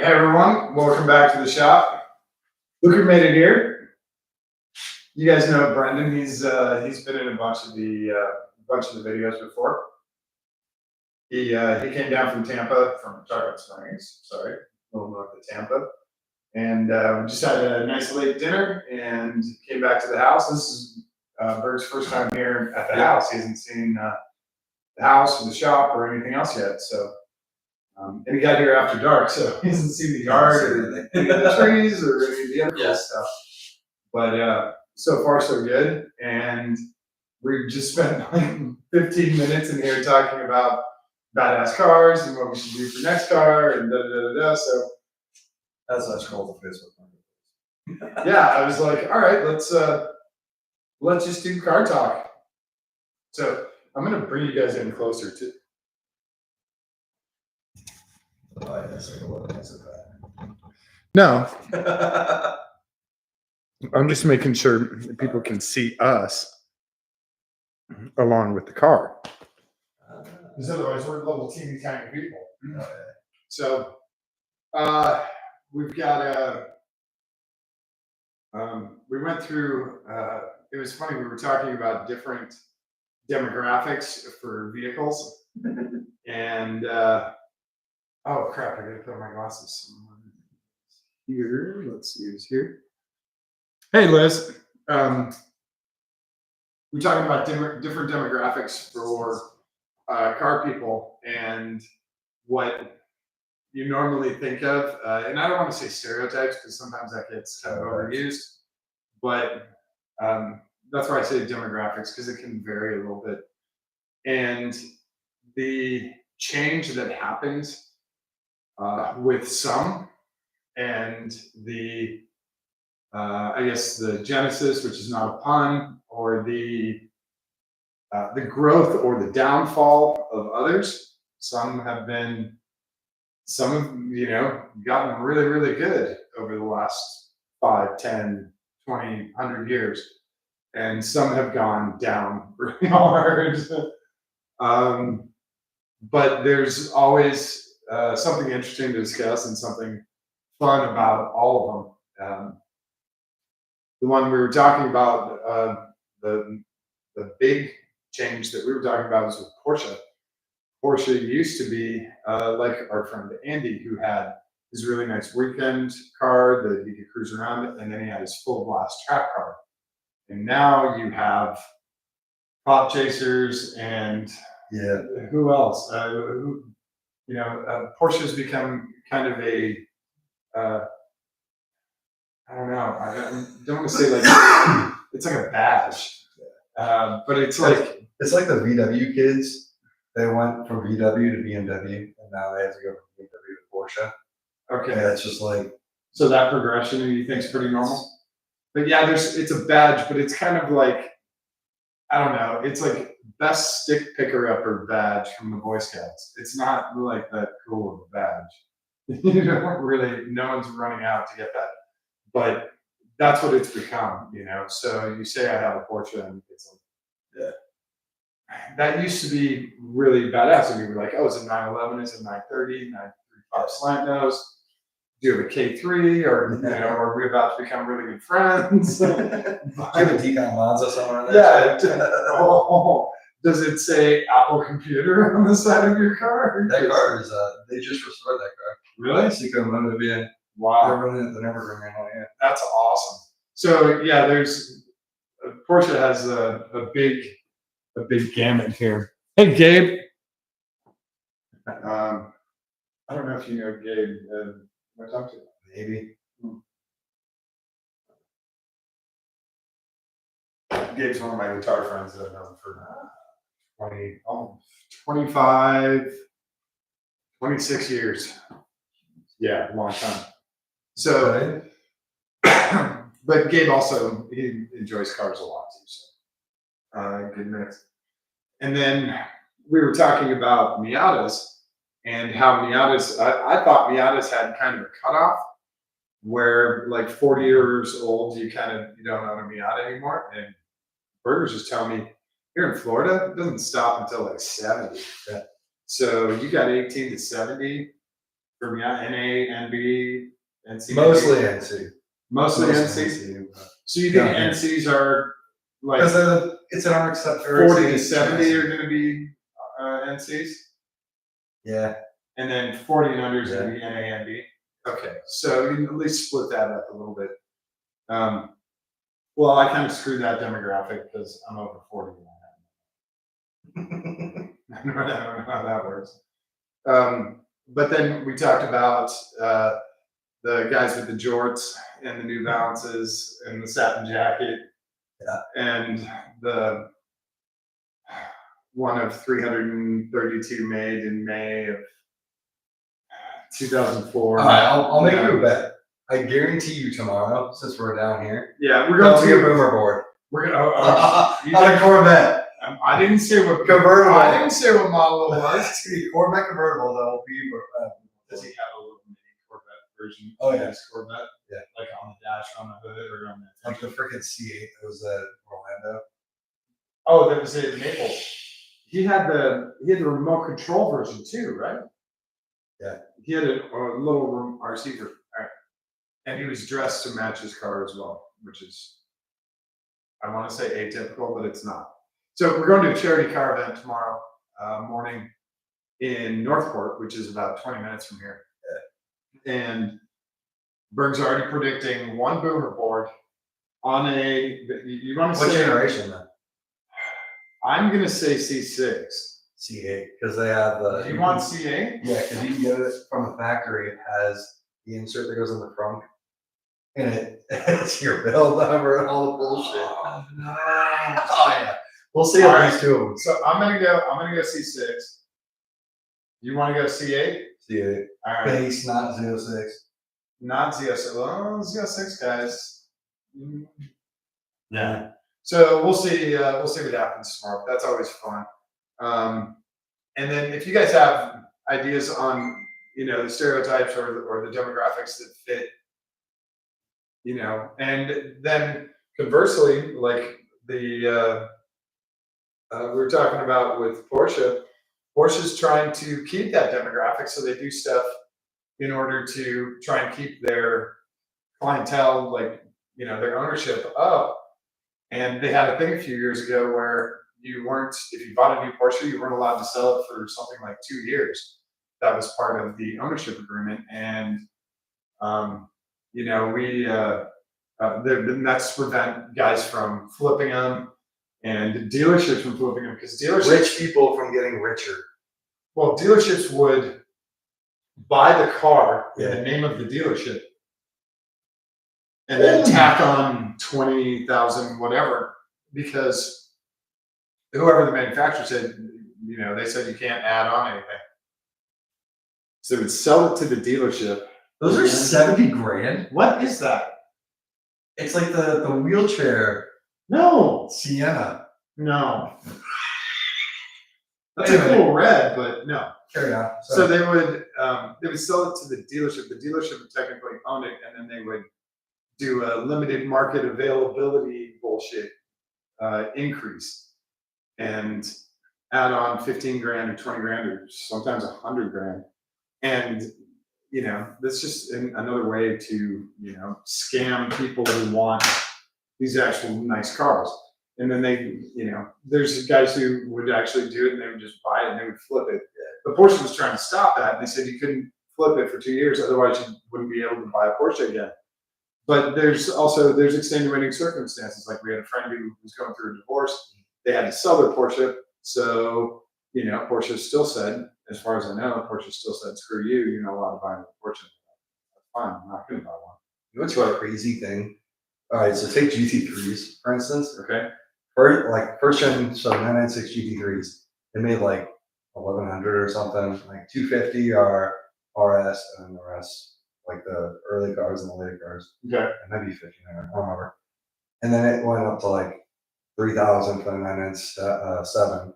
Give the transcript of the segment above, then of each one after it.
Hey everyone, welcome back to the shop. Look who made it here. You guys know Brendan. He's been in a bunch of the videos before. He came down from Tampa, from Tarpon Springs, sorry, a little north of Tampa, and we just had a nice late dinner and came back to the house. This is Berg's first time here at the house. He hasn't seen the house or the shop or anything else yet, so. And he got here after dark, so he hasn't seen the yard or any of the trees or any of the other cool stuff. But so far, so good. And we've just spent like 15 minutes in here talking about badass cars and what we should do for next car and da da da da. So as I scroll the Facebook. Yeah, I was like, all right, let's just do car talk. So I'm gonna bring you guys in closer too. No, I'm just making sure people can see us along with the car. Because otherwise we're little teeny tiny people. So we've got we went through it was funny, we were talking about different demographics for vehicles. And oh crap, I gotta put my glasses here. Let's see who's here. Hey Liz. We're talking about different demographics for car people and what you normally think of. And I don't want to say stereotypes because sometimes that gets kind of overused, but that's why I say demographics, because it can vary a little bit. And the change that happens with some, and the I guess the genesis, which is not a pun, or the growth or the downfall of others. Some have gotten really, really good over the last 5, 10, 20, 100 years. And some have gone down really hard. But there's always something interesting to discuss and something fun about all of them. The one we were talking about, the big change that we were talking about was with Porsche. Porsche used to be like our friend Andy, who had his really nice weekend car that he could cruise around, and then he had his full blast track car. And now you have pop chasers and who else? Porsche has become kind of a I don't know. I don't want to say like it's like a badge, but it's like the VW kids. They went from VW to BMW, and now they have to go from BMW to Porsche. Okay, and it's just like so that progression you think is pretty normal. But yeah, it's a badge, but it's kind of like I don't know. It's like best stick picker upper badge from the Boy Scouts. It's not like that cool of a badge. You don't really. No one's running out to get that. But that's what it's become, So you say I have a Porsche, and it's like, that used to be really badass. And you were like, oh, is it 911? Is it 930? 935 slant nose? Do you have a K3? Or, are we about to become really good friends? Do you have a Decon Monza somewhere in there? Yeah. Does it say Apple Computer on the side of your car? That car is, they just restored that car. Really? Wow. They're running the Nürburgring right now, yeah. That's awesome. So yeah, Porsche has a big gamut here. Hey Gabe. I don't know if you know Gabe. Want to talk to him? Maybe. Gabe's one of my guitar friends that I've known for 25, 26 years. Yeah, long time. So, but Gabe also, he enjoys cars a lot too. So, good mix. And then we were talking about Miatas and how Miatas, I thought Miatas had kind of a cutoff where like 40 years old, you don't own a Miata anymore. And Berger's just telling me here in Florida, it doesn't stop until like 70. So you got 18 to 70. From NA, NB, NC. Mostly NC. Mostly NC. So you think Yeah. NCs are like Because it's an RX 40 to 70 are going to be NCs? Yeah. And then 40 and under is Yeah. going to be NA, NB? Okay, so you can at least split that up a little bit. Well, I kind of screwed that demographic because I'm over 40. I don't know how that works. But then we talked about the guys with the jorts and the New Balances and the satin jacket, and the one of 332 made in May of 2004. All right, I'll make you a bet. I guarantee you tomorrow, since we're down here, yeah, we're going to a boomer board. We're gonna. On a Corvette. I didn't say what convertible. I didn't say what model it was. It's gonna be Corvette convertible that'll be. Does he have a little mini Corvette version? Oh yeah, Corvette. Yeah, like on the dash, on the hood, or on the like the freaking C8 that was at Orlando. Oh, that was at Naples. He had the remote control version too, right? Yeah. He had a little RC version, and he was dressed to match his car as well, which is, I want to say atypical, but it's not. So we're going to a charity car event tomorrow morning in Northport, which is about 20 minutes from here. Yeah. And Berg's already predicting one boomer board on a. You want to what say generation then? I'm gonna say C6. C8, because they have the. Do you want C8? Yeah, because you can get it from the factory. It has the insert that goes in the trunk, and it's your build number and all the bullshit. Oh, no. Oh yeah, we'll see All at right. least two of them. So I'm gonna go C6. You want to go C8? C8. All right. Base, not 06. Not Z06. Well, Z06 guys. Yeah. So we'll see. We'll see what happens tomorrow. That's always fun. And then if you guys have ideas on the stereotypes or the demographics that fit, and then conversely, like we were talking about with Porsche. Porsche's trying to keep that demographic, so they do stuff in order to try and keep their clientele, like their ownership up. And they had a thing a few years ago where you weren't, if you bought a new Porsche, you weren't allowed to sell it for something like 2 years. That was part of the ownership agreement. And, that's to prevent guys from flipping them and dealerships from flipping them, because dealerships. Rich people from getting richer. Well, dealerships would buy the car in the name of the dealership and then tack on 20,000 whatever, because whoever the manufacturer said, they said you can't add on anything. So they would sell it to the dealership. Those are 70 grand. What is that? It's like the wheelchair. No. Sienna. No. That's a cool red, but no. Carry on. Sorry. So they would sell it to the dealership. The dealership would technically own it, and then they would do a limited market availability bullshit increase and add on 15 grand or 20 grand or sometimes 100 grand. And, that's just another way to, scam people who want these actual nice cars. And then there's guys who would actually do it and they would just buy it and they would flip it. But Porsche was trying to stop that. And they said you couldn't flip it for 2 years, otherwise you wouldn't be able to buy a Porsche again. But there's extenuating circumstances. Like we had a friend who was going through a divorce. They had to sell their Porsche. So, Porsche still said, as far as I know, Porsche still said, screw you, you're not allowed to buy a Porsche. That's fine, I'm not going to buy one. You know what's a crazy thing? All right, so take GT3s, for instance. Okay. First gen, so 996 GT3s, they made like 1100 or something, like 250 are RS, and then the rest, like the early cars and the later cars. Okay. And maybe 15, I don't remember. And then it went up to like 3,000 for the 997,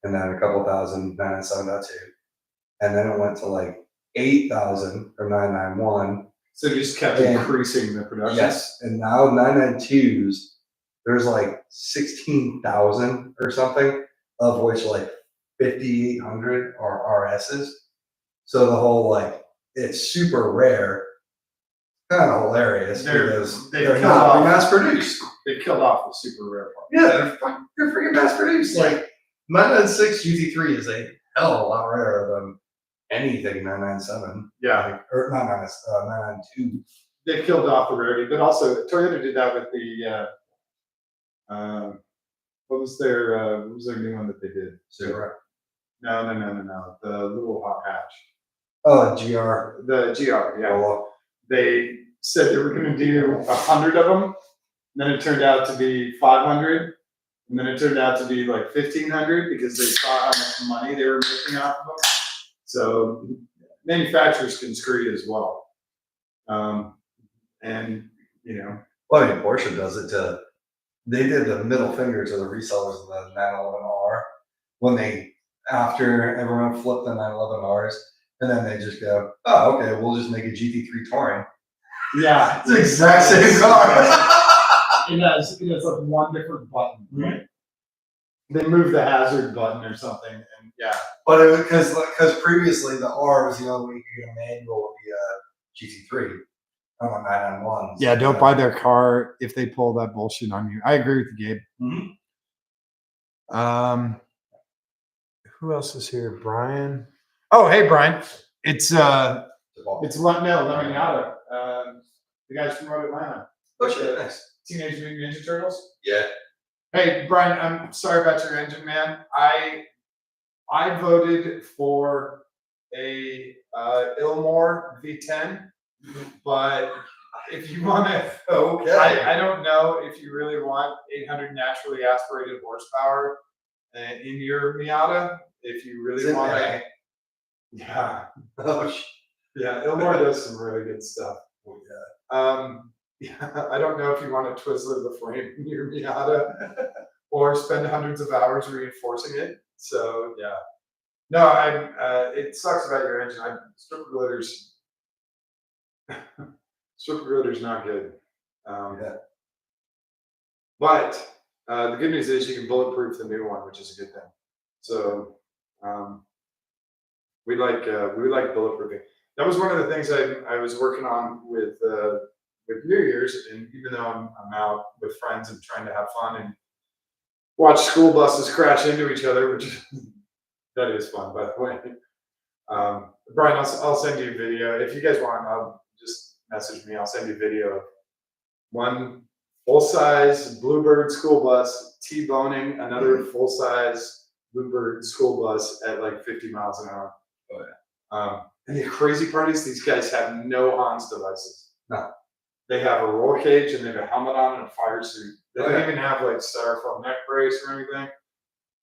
and then a couple thousand 997.2, and then it went to like 8,000 for 991. So they just kept increasing the production. Yes, and now 992s, there's like 16,000 or something, of which like 5,800 are RSs. So the whole like it's super rare. Kind of hilarious because They've they're killed not off- mass produced. They killed off the super rare part. Yeah, they're freaking mass produced. Like 996 GT3 is a hell of a lot rarer than anything 997. Yeah, Or not 992. they killed off the rarity, but also Toyota did that with the what was their new one that they did? Super. No. The little hot hatch. Oh, GR. The GR, yeah. Oh, They said they were going to do 100 of them. Then it turned out to be 500. And then it turned out to be like 1,500 because they saw how much money they were making off of them. So manufacturers can screw you as well. And, you know. well, I mean, Porsche does it to, they did the middle finger to the resellers of the 911R when they, after everyone flipped the 911Rs, and then they just go, oh, okay, we'll just make a GT3 Touring. Yeah. It's the exact same car. It has like one different button, right? They moved the hazard button or something, and yeah. But it was because previously the R was the only way you could get a manual with the GT3 on the 991s. Yeah, don't buy their car if they pull that bullshit on you. I agree with you, Gabe. Mhm. Who else is here? Brian. Oh, hey, Brian. It's Lemon Miata. The guys from Road Atlanta. Oh shit, nice. Teenage Mutant Ninja Turtles. Yeah. Hey, Brian, I'm sorry about your engine, man. I voted for a Ilmore V10, but if you want to, Okay. I don't know if you really want 800 naturally aspirated horsepower in your Miata. If you Is really it want to, NA? yeah, Oh shit. yeah, Ilmore does some really good stuff. Yeah. Yeah, I don't know if you want to Twizzler the frame in your Miata or spend hundreds of hours reinforcing it. So yeah, no, it sucks about your engine. Stripper glitter's not good. Yeah. But the good news is you can bulletproof the new one, which is a good thing. So we like bulletproofing. That was one of the things I was working on with New Year's, and even though I'm out with friends and trying to have fun and watch school buses crash into each other, which that is fun, by the way. Brian, I'll send you a video if you guys want. Just message me. I'll send you a video of one full-size Bluebird school bus T-boning another full-size Bluebird school bus at like 50 miles an hour. Oh yeah. And the crazy part is these guys have no Hans devices. No. They have a roll cage and they have a helmet on and a fire suit. They Oh, don't yeah. even have like styrofoam neck brace or anything.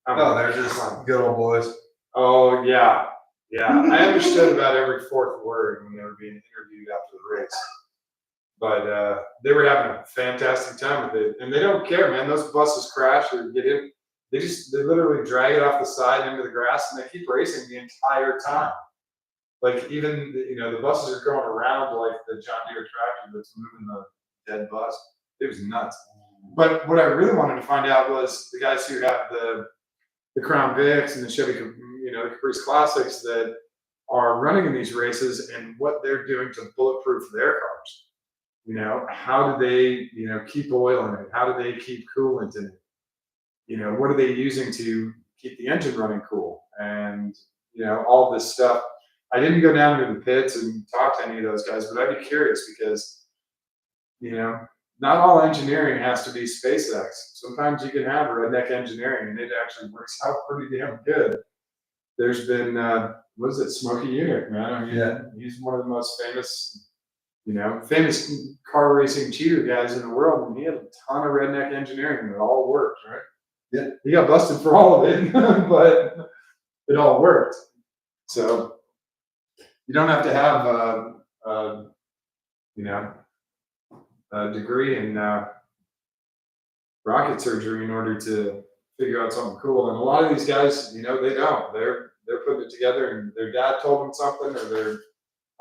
No, they're just good old boys. Oh yeah, yeah. I understood about every fourth word when they were being interviewed after the race, but they were having a fantastic time with it, and they don't care, man. Those buses crash or get in, they literally drag it off the side into the grass, and they keep racing the entire time. Like even the buses are going around like the John Deere tractor that's moving the dead bus. It was nuts. But what I really wanted to find out was the guys who have the Crown Vics and the Chevy, the Caprice Classics that are running in these races and what they're doing to bulletproof their cars. How do they, keep oil in it? How do they keep coolant in it? What are they using to keep the engine running cool? And, all this stuff. I didn't go down to the pits and talk to any of those guys, but I'd be curious because, not all engineering has to be SpaceX. Sometimes you can have redneck engineering and it actually works out pretty damn good. There's been, what is it, Smokey Yunick, man? I mean, Yeah. He's one of the most famous car racing cheater guys in the world, and he had a ton of redneck engineering and it all worked, right? Yeah. He got busted for all of it, but it all worked. So you don't have to have a degree in rocket surgery in order to figure out something cool. And a lot of these guys, they don't. They're putting it together, and their dad told them something, or their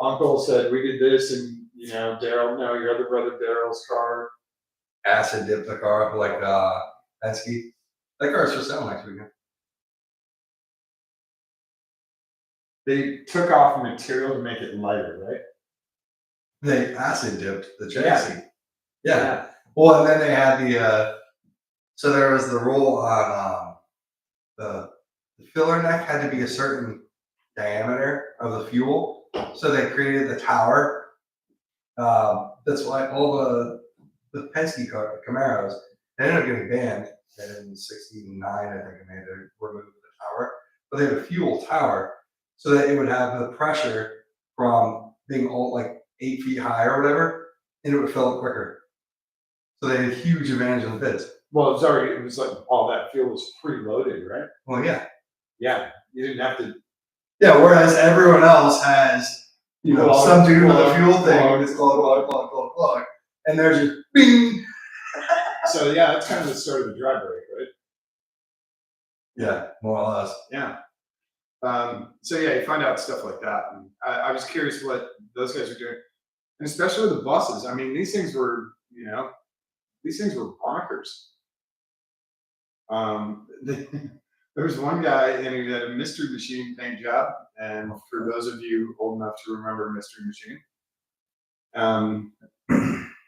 uncle said, "We did this," and Daryl, no, your other brother Daryl's car Acid dip the car like Penske. That car's for sale next weekend. they took off material to make it lighter, right? They acid dipped the Yeah. chassis. Yeah. Well, and then they had so there was the rule on the filler neck had to be a certain diameter of the fuel. So they created the tower. That's why all the Penske Camaros, they ended up getting banned in '69, I think, and they had to remove the tower. But they had a fuel tower so that it would have the pressure from being all like 8 feet high or whatever, and it would fill up quicker. So they had a huge advantage in the pits. Well, it was like all that fuel was preloaded, right? Well, yeah. Yeah, you didn't have to. Yeah, whereas everyone else has, some dude with a fuel thing, and it's plug, and there's just bing. So yeah, that's kind of the start of the dry brake, right? Yeah, more or less. Yeah. So yeah, you find out stuff like that. And I was curious what those guys are doing, and especially with the buses. I mean, these things were bonkers. There was one guy, and he had a mystery machine paint job. And for those of you old enough to remember mystery machine,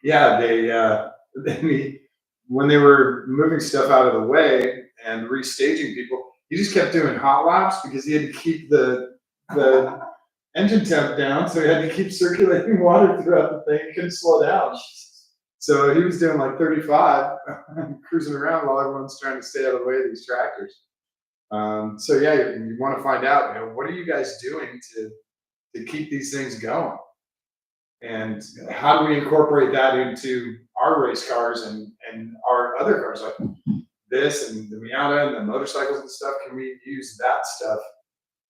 yeah, when they were moving stuff out of the way and restaging people, he just kept doing hot laps because he had to keep the engine temp down, so he had to keep circulating water throughout the thing. He couldn't slow down. So he was doing like 35, cruising around while everyone's trying to stay out of the way of these tractors. So yeah, you want to find out, what are you guys doing to keep these things going? And how do we incorporate that into our race cars and our other cars like this and the Miata and the motorcycles and stuff? Can we use that stuff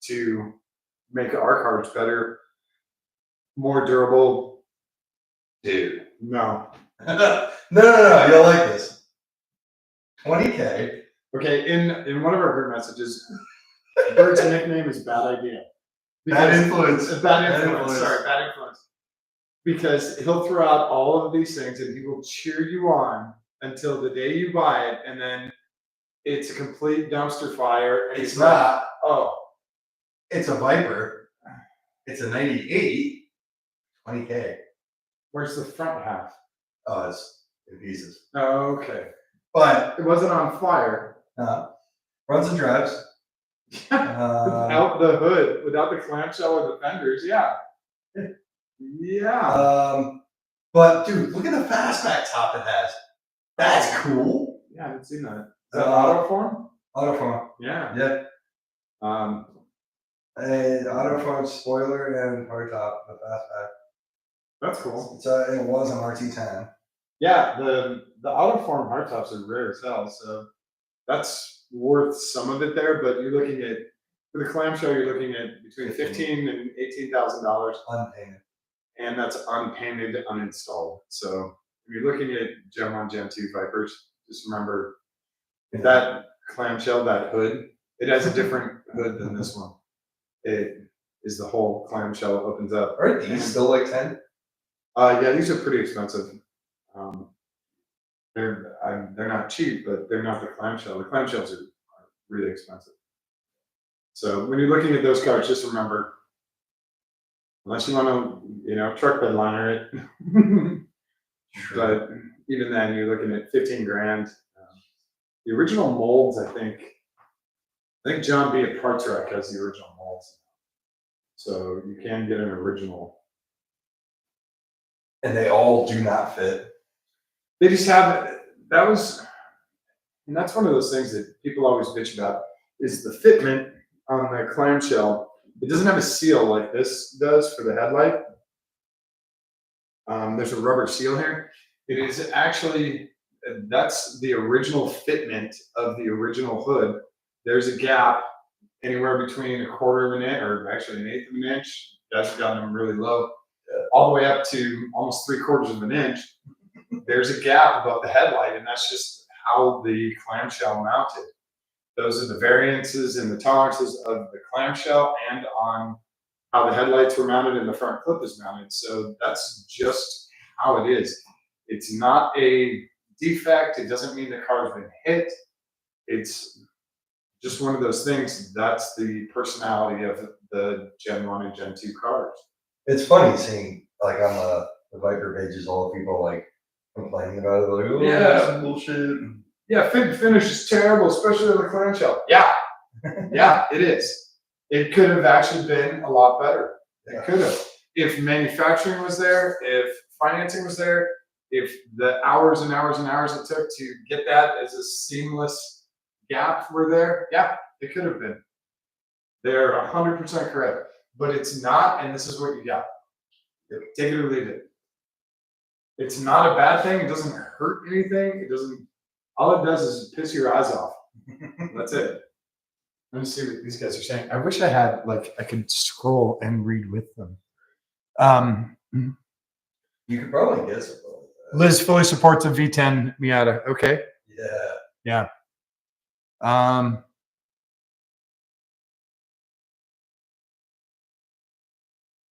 to make our cars better, more durable? Dude. No. No, you'll like this. 20K. Okay, in one of our group messages, Berg's nickname is Bad Idea. Bad influence. Bad influence. Sorry, bad influence. Because he'll throw out all of these things and he will cheer you on until the day you buy it, and then it's a complete dumpster fire. And It's not. Oh. It's a Viper. It's a 98. 20K. Where's the front half? Oh, it's pieces. Oh, okay. But it wasn't on fire. Runs and drives. Without the hood, without the clamshell or the fenders, yeah. Yeah. But dude, look at the fastback top it has. That's cool. Yeah, I haven't seen that. Is that Autoform? Autoform. Yeah. Yeah. A Autoform spoiler and hardtop, the fastback. That's cool. It was an RT10. Yeah, the Autoform hardtops are rare as hell, so that's worth some of it there. But you're looking at, for the clamshell, you're looking at between $15,000 and $18,000 unpainted, and that's unpainted, uninstalled. So if you're looking at Gen 1, Gen 2 Vipers, just remember that clamshell, that hood, it has a different hood than this one. It is the whole clamshell opens up. Are these still like 10? Yeah, these are pretty expensive. They're not cheap, but they're not the clamshell. The clamshells are really expensive. So when you're looking at those cars, just remember, unless you want to, truck bed liner it, but even then, you're looking at 15 grand. The original molds, I think John B. at Parts Rack has the original molds, so you can get an original. And they all do not fit. They just have and that's one of those things that people always bitch about is the fitment on the clamshell. It doesn't have a seal like this does for the headlight. There's a rubber seal here. It is actually, that's the original fitment of the original hood. There's a gap anywhere between 1/4 of an inch, or actually 1/8 of an inch. That's gotten them really low, all the way up to almost 3/4 of an inch. There's a gap above the headlight, and that's just how the clamshell mounted. Those are the variances and the tolerances of the clamshell and on how the headlights were mounted and the front clip is mounted. So that's just how it is. It's not a defect. It doesn't mean the car's been hit. It's just one of those things. That's the personality of the Gen 1 and Gen 2 cars. It's funny seeing like on the Viper pages, all the people like complaining about it, like, oh, Yeah. this is bullshit. Yeah, fit and finish is terrible, especially on the clamshell. Yeah, yeah, it is. It could have actually been a lot better. It could have. If manufacturing was there, if financing was there, if the hours and hours and hours it took to get that as a seamless gap were there, yeah, it could have been. They're 100% correct. But it's not, and this is what you got. Take it or leave it. It's not a bad thing. It doesn't hurt anything. It doesn't. All it does is piss your eyes off. That's it. Let me see what these guys are saying. I wish I had I could scroll and read with them. You could probably get something like that. Liz fully supports a V10 Miata. Okay. Yeah. Yeah.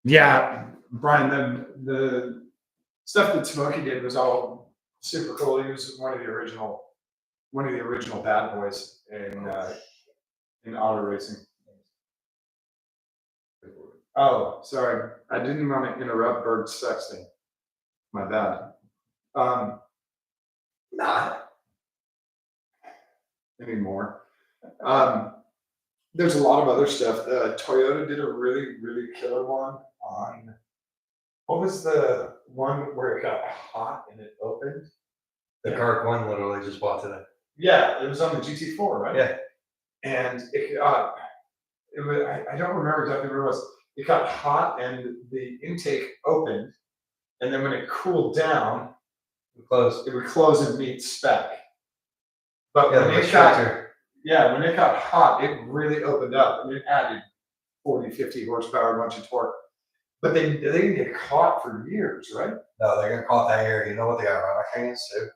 Yeah, Brian, the stuff that Smokey did was all super cool. He was one of the original bad boys in auto racing. Oh, sorry. I didn't want to interrupt Berg's sexting. My bad. Not anymore. There's a lot of other stuff. Toyota did a really, really killer one on, what was the one where it got hot and it opened? the Kark one literally just bought today. Yeah, it was on the GT4, right? Yeah. And it got, I don't remember exactly what it was. It got hot and the intake opened, and then when it cooled down, it would close and meet spec. But when it got hot, it really opened up and it added 40, 50 horsepower, a bunch of torque. But they didn't get caught for years, right? No, they're gonna caught that area. You know what they got around our hands too?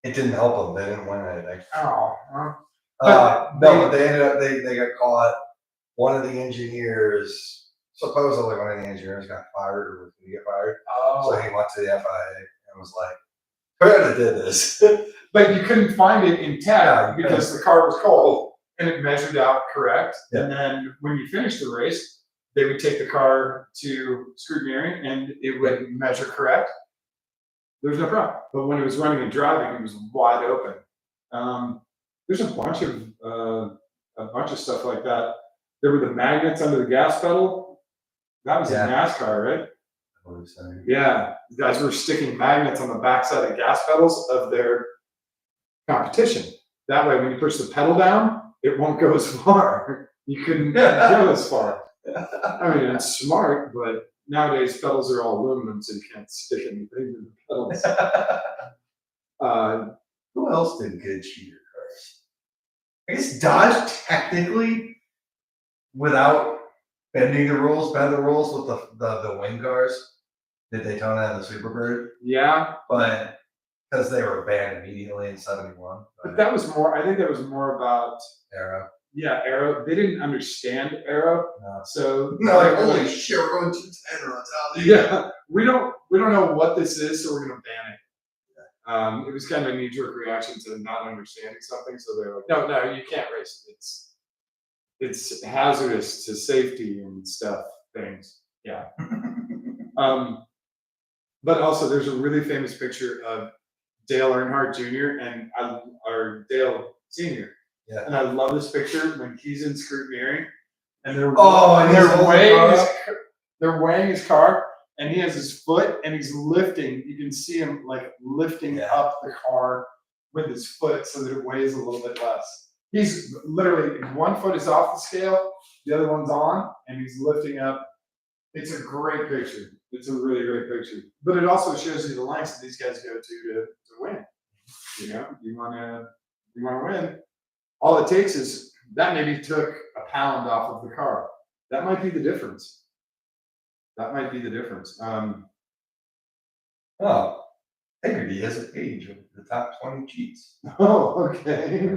It didn't help them. They didn't win anything. Oh, but they ended up they got caught. One of the engineers, supposedly one of the engineers got fired or was going to get fired. Oh. So he went to the FIA and was like, Toyota did this. But you couldn't find it intact because the car was cold and it measured out correct. Yeah. And then when you finished the race, they would take the car to scrutineering and it would measure correct. There's no problem. But when it was running and driving, it was wide open. There's a bunch of stuff like that. There were the magnets under the gas pedal. That was in NASCAR, right? I believe so. Yeah, the guys were sticking magnets on the backside of gas pedals of their competition. That way, when you push the pedal down, it won't go as far. You couldn't go as far. I mean, it's smart, but nowadays pedals are all aluminum, so you can't stick anything in the pedals. Who else did good cheater cars? I guess Dodge technically, without bending the rules, bend the rules with the wing cars. Did Daytona and the Superbird? Yeah, but because they were banned immediately in '71. But that was more. I think that was more about Aero. Yeah, Aero. They didn't understand Aero, so like holy shit, we're going 210 on top. Yeah, we don't know what this is, so we're gonna ban it. It was kind of a knee-jerk reaction to not understanding something, so they're like, no, you can't race it. It's hazardous to safety and stuff. Things, yeah. But also, there's a really famous picture of Dale Earnhardt Jr. or Dale Sr. Yeah. And I love this picture when he's in scrutineering and they're weighing his car and he has his foot and he's lifting. You can see him lifting up the car with his foot so that it weighs a little bit less. He's literally, one foot is off the scale, the other one's on, and he's lifting up. It's a great picture. It's a really great picture. But it also shows you the lengths that these guys go to win. You know, you wanna win. All it takes is that maybe took a pound off of the car. That might be the difference. Integrity has a page of the top 20 cheats. Oh, okay.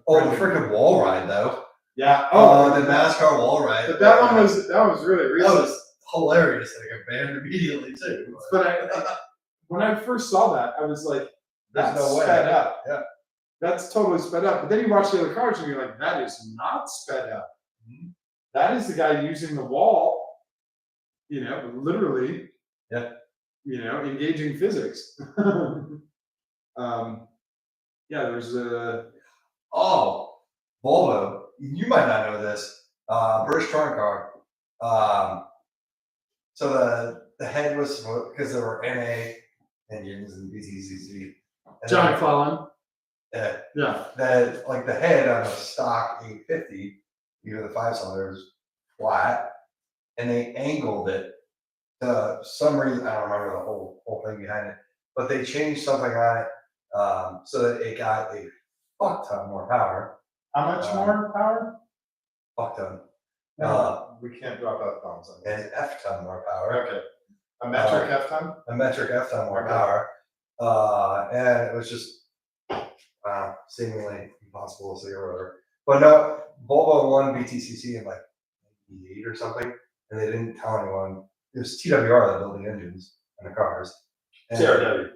Oh, the freaking wall ride though. Yeah. The NASCAR wall ride. But that was really recent. That was hilarious. They got banned immediately too. But when I first saw that, I was like, There's no way. sped up. Yeah. that's totally sped up. But then you watch the other cars and you're like, that is not sped up. That is the guy using the wall, literally, Yeah. engaging physics. Yeah, there's a. Oh, Volvo. You might not know this. British touring car. So the head was because there were NA engines and BTCC. John McClellan. Yeah. Yeah. Like the head on a stock 850, even the 5-cylinder was flat, and they angled it. Some reason I don't remember the whole thing behind it, but they changed something on it so that it got a fuck ton more power. How much more power? Fuck ton. No, we can't drop F bombs on this. And F ton more power. Okay. A metric F ton? A metric F ton more Okay. power. And it was just seemingly impossible to see or whatever. But no, Volvo won BTCC in like 98 or something, and they didn't tell anyone. It was TWR that built the engines and the cars. TRW.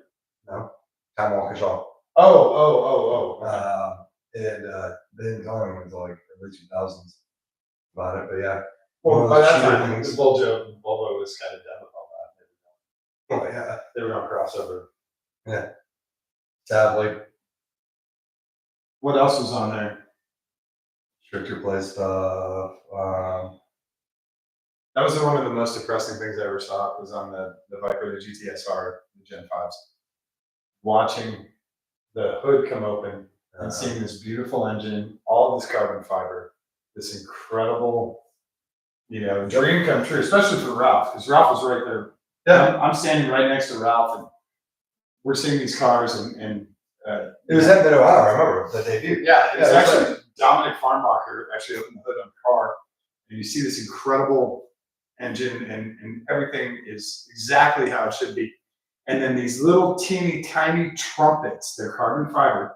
No, Tom Walkinshaw. Oh. And they didn't tell anyone until like the early 2000s about it. But yeah. Well, by that time, things. the Volvo was kind of done with all that. Oh yeah. They were on crossover. Yeah. Sadly. What else was on there? Stricter play stuff. That was one of the most depressing things I ever saw. Was on the Viper, the GTSR, the Gen 5s. Watching the hood come open and seeing this beautiful engine, all this carbon fiber, this incredible, dream come true, especially for Ralph, because Ralph was right there. Yeah. I'm standing right next to Ralph, and we're seeing these cars, and it was at Mid-Ohio, I remember, the debut. Yeah, it was Yeah, actually Dominic Farnbacher actually opened the hood on the car, and you see this incredible engine, and everything is exactly how it should be. And then these little teeny tiny trumpets, they're carbon fiber,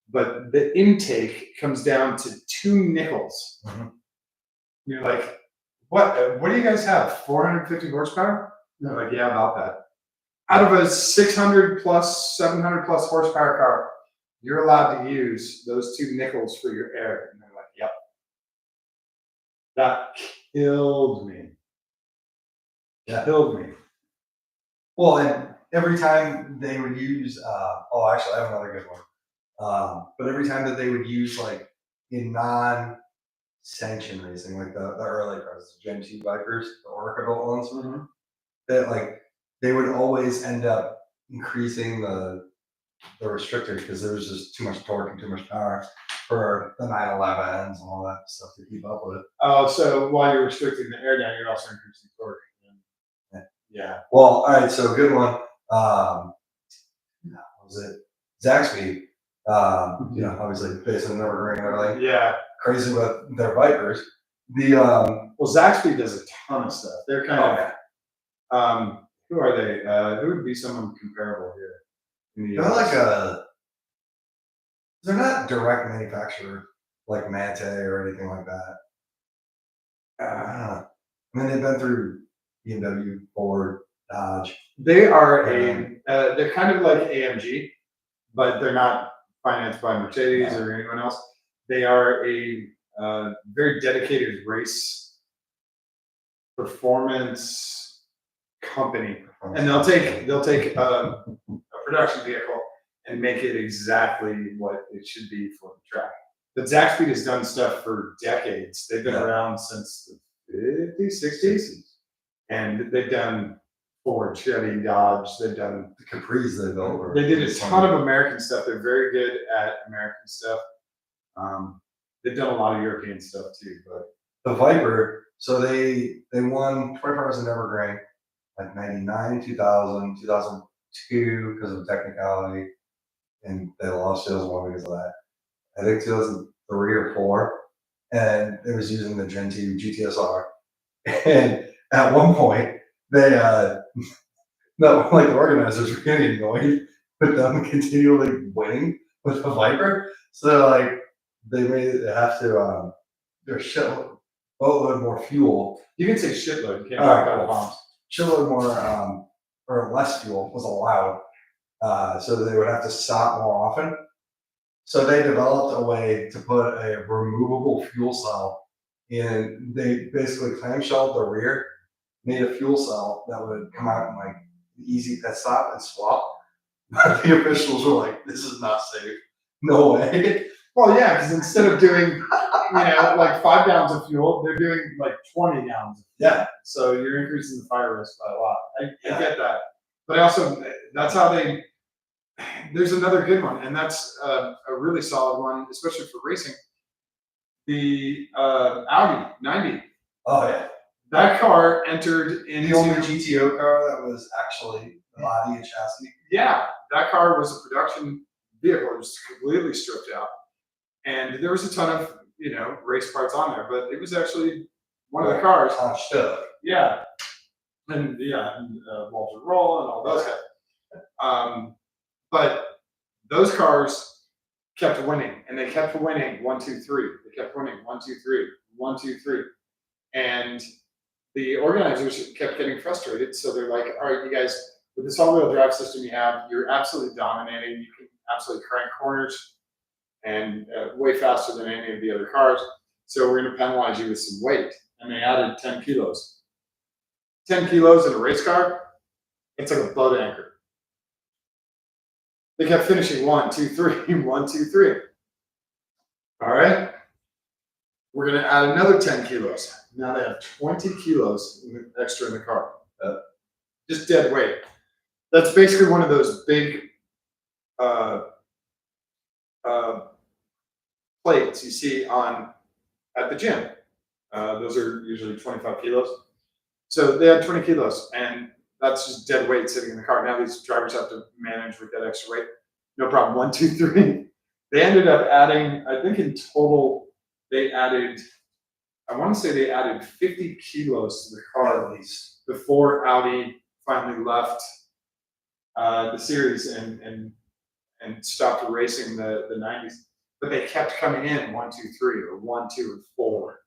but the intake comes down to 2 nickels. Mhm. You're like, what do you guys have? 450 horsepower? They're like, yeah, about that. Out of a 600 plus, 700 plus horsepower car, you're allowed to use those 2 nickels for your air. And they're like, yep. That killed me. Yeah. Killed me. Well, and every time they would use, actually, I have another good one. But every time that they would use, like, in non-sanctioned racing, like the early cars, the Gen 2 Vipers, the Orca built ones, that, like, they would always end up increasing the restrictor because there was just too much torque and too much power for the 911s and all that stuff to keep up with it. Oh, so while you're restricting the air down, you're also increasing torque. Yeah. Well, all right, so good one. What was it? Zaxby, obviously based on Nürburgring and everything. Yeah. Crazy with their Vipers. Well, Zaxby does a ton of stuff. They're kind of who are they? Who would be someone comparable here? They're like they're not direct manufacturer like Mate or anything like that. I mean, they've been through BMW, Ford, Dodge. They are they're kind of like AMG, but they're not financed by Mercedes or anyone else. They are a very dedicated race performance company, and they'll take a production vehicle and make it exactly what it should be for the track. But Zaxby has done stuff for decades. They've been around since the 50s, 60s. And they've done Ford, Chevy, Dodge. They've done the Capris they built. They did a ton of American stuff. They're very good at American stuff. They've done a lot of European stuff too. But the Viper, so they won 24 Hours in Nürburgring, like 99, 2000, 2002 because of technicality, and they lost 2001 because of that. I think 2003 or 4, and it was using the Gen 2 GTSR, and at one point, they, the organizers were getting annoyed with them continually winning with the Viper. So, they have to, there's boatload more fuel. You can say shitload. You can't talk about bombs. Shitload more, or less fuel was allowed. So they would have to stop more often. So they developed a way to put a removable fuel cell in. They basically clamshelled the rear, made a fuel cell that would come out in like easy pit stop and swap. But the officials were like, "This is not safe. No way." Well, yeah, because instead of doing, like 5 gallons of fuel, they're doing like 20 gallons. Yeah. So you're increasing the fire risk by a lot. I Yeah. get that. But also, that's how there's another good one, and that's a really solid one, especially for racing. The Audi 90. Oh yeah. That car entered into. The only GTO car that was actually the body and chassis. Yeah, that car was a production vehicle. It was completely stripped out. And there was a ton of, race parts on there, but it was actually one of the cars. Stuff. Yeah. And Walter Roll and all those guys. But those cars kept winning, and they kept winning 1, 2, 3. They kept winning 1, 2, 3, 1, 2, 3. And the organizers kept getting frustrated. So they're like, all right, you guys, with this all-wheel drive system you have, you're absolutely dominating. You can absolutely crank corners and way faster than any of the other cars. So we're going to penalize you with some weight. And they added 10 kilos. 10 kilos in a race car, it's like a boat anchor. They kept finishing 1, 2, 3, 1, 2, 3. All right. We're going to add another 10 kilos. Now they have 20 kilos extra in the car. Just dead weight. That's basically one of those big plates you see at the gym. Those are usually 25 kilos. So they had 20 kilos, and that's just dead weight sitting in the car. Now these drivers have to manage with that extra weight. No problem. 1, 2, 3. They ended up adding, I think in total, I want to say they added 50 kilos to the car at least before Audi finally left the series and stopped racing the 90s. But they kept coming in 1, 2, 3, or 1, 2, and 4.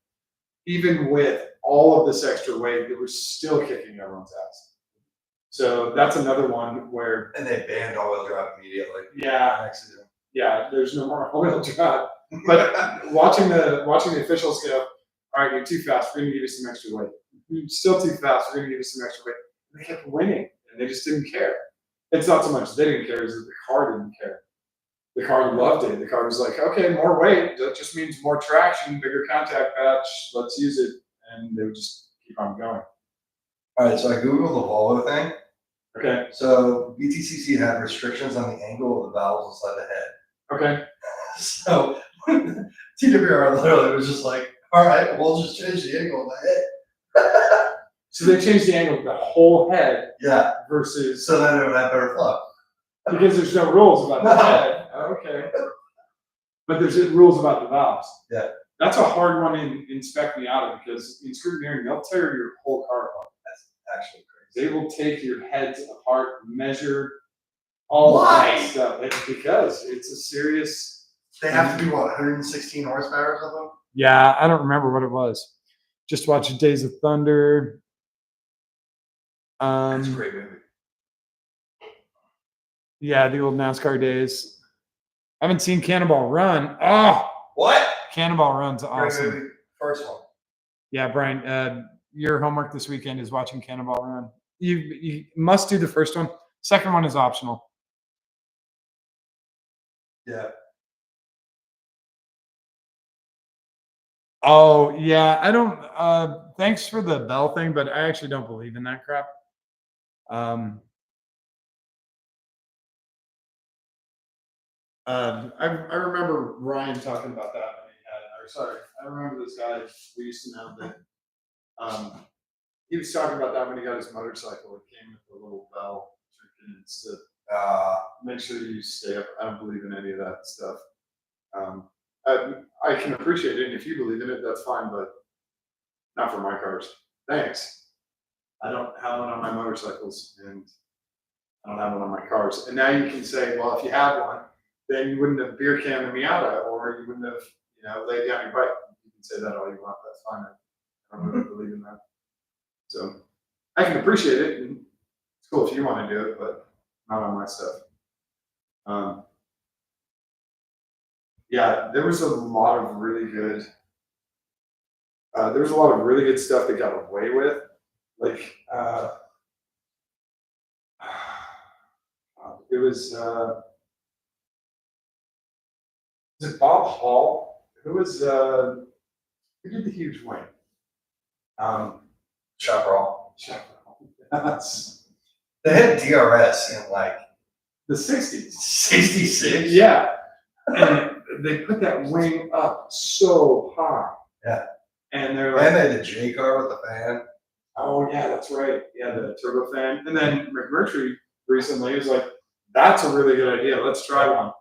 Even with all of this extra weight, they were still kicking everyone's ass. So that's another one where. And they banned all-wheel drive immediately. Yeah. Yeah, there's no more all-wheel drive. But watching the officials go, all right, you're too fast. We're going to give you some extra weight. You're still too fast. We're going to give you some extra weight. And they kept winning, and they just didn't care. It's not so much they didn't care as that the car didn't care. The car loved it. The car was like, okay, more weight. That just means more traction, bigger contact patch. Let's use it. And they would just keep on going. All right, so I Googled the Volvo thing. Okay. So BTCC had restrictions on the angle of the valves inside the head. Okay. So TWR literally was just like, all right, we'll just change the angle of the head. So they changed the angle of the whole head. Yeah. Versus. So then it would have better flow. Because there's no rules about the head. Okay. But there's rules about the valves. Yeah. That's a hard one in Spec Miata because in scrutineering, they'll tear your whole car apart. That's actually They crazy. will take your heads apart, measure all of that stuff. It's because it's a serious. They have to be what, 116 horsepower or something? Yeah, I don't remember what it was. Just watched Days of Thunder. That's a great movie. Yeah, the old NASCAR days. I haven't seen Cannonball Run. Oh, what? Cannonball Run's Great awesome. movie. First one. Yeah, Brian, your homework this weekend is watching Cannonball Run. You must do the first one. Second one is optional. Yeah. Oh, yeah. I don't thanks for the bell thing, but I actually don't believe in that crap. I remember Ryan talking about that when I remember this guy we used to know that he was talking about that when he got his motorcycle. It came with a little bell to make sure you stay up. I don't believe in any of that stuff. I can appreciate it, and if you believe in it, that's fine, but not for my cars. Thanks. I don't have one on my motorcycles, and I don't have one on my cars. And now you can say, well, if you had one, then you wouldn't have beer canned the Miata, or you wouldn't have, laid down your bike. You can say that all you want. That's fine. I don't really believe in that. So I can appreciate it, and it's cool if you want to do it, but not on my stuff. Yeah, there was a lot of really good. There was a lot of really good stuff they got away with, like it was it Bob Hall? Who did the huge wing? Um, Chaparral. that's They had DRS in like the '60s. 66. Yeah, and they put that wing up so high. Yeah. And they're like, And they had the J car with the fan. oh yeah, that's right. Yeah, the turbofan. And then McMurtry recently was like, that's a really good idea. Let's try one.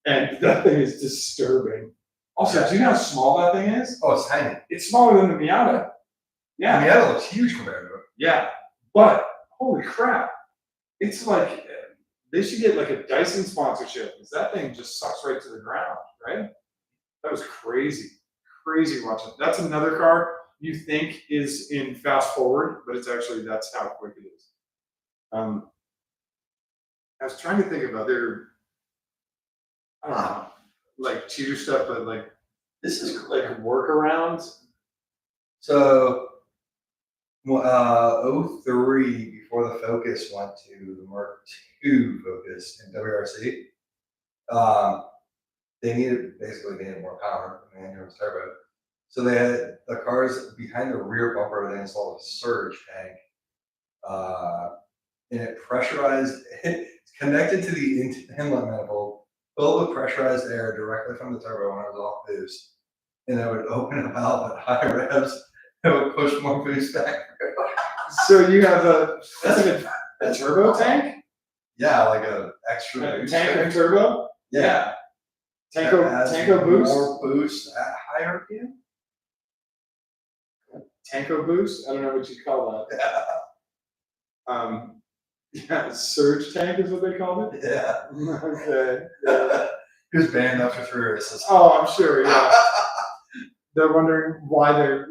And that thing is disturbing. Also, do you know how small that thing is? Oh, it's tiny. It's smaller than the Miata. Yeah. Yeah. The Miata looks huge compared to it. Yeah. But holy crap. It's like they should get like a Dyson sponsorship because that thing just sucks right to the ground, right? That was crazy. Crazy watching. That's another car you think is in fast forward, but it's actually that's how quick it is. I was trying to think of other, I don't know, like cheater stuff, but like This is like workarounds. so. 03 before the Focus went to the Mark II Focus in WRC. They needed more power, and the engine was turbo. So they had the cars behind the rear bumper. They installed a surge tank, and it pressurized. It's connected to the inlet manifold, filled with pressurized air directly from the turbo when it was off boost, and it would open a valve at high revs. It would push more boost back. So you have that's like a turbo tank? Yeah, like a extra A boost. tank and turbo? Yeah. Tanko boost? More boost at high RPM. Tanko boost? I don't know what you call that. Yeah. Yeah, surge tank is what they called it? Yeah. Okay. Yeah. He was banned after 3 races. Oh, I'm sure, yeah. They're wondering why they're,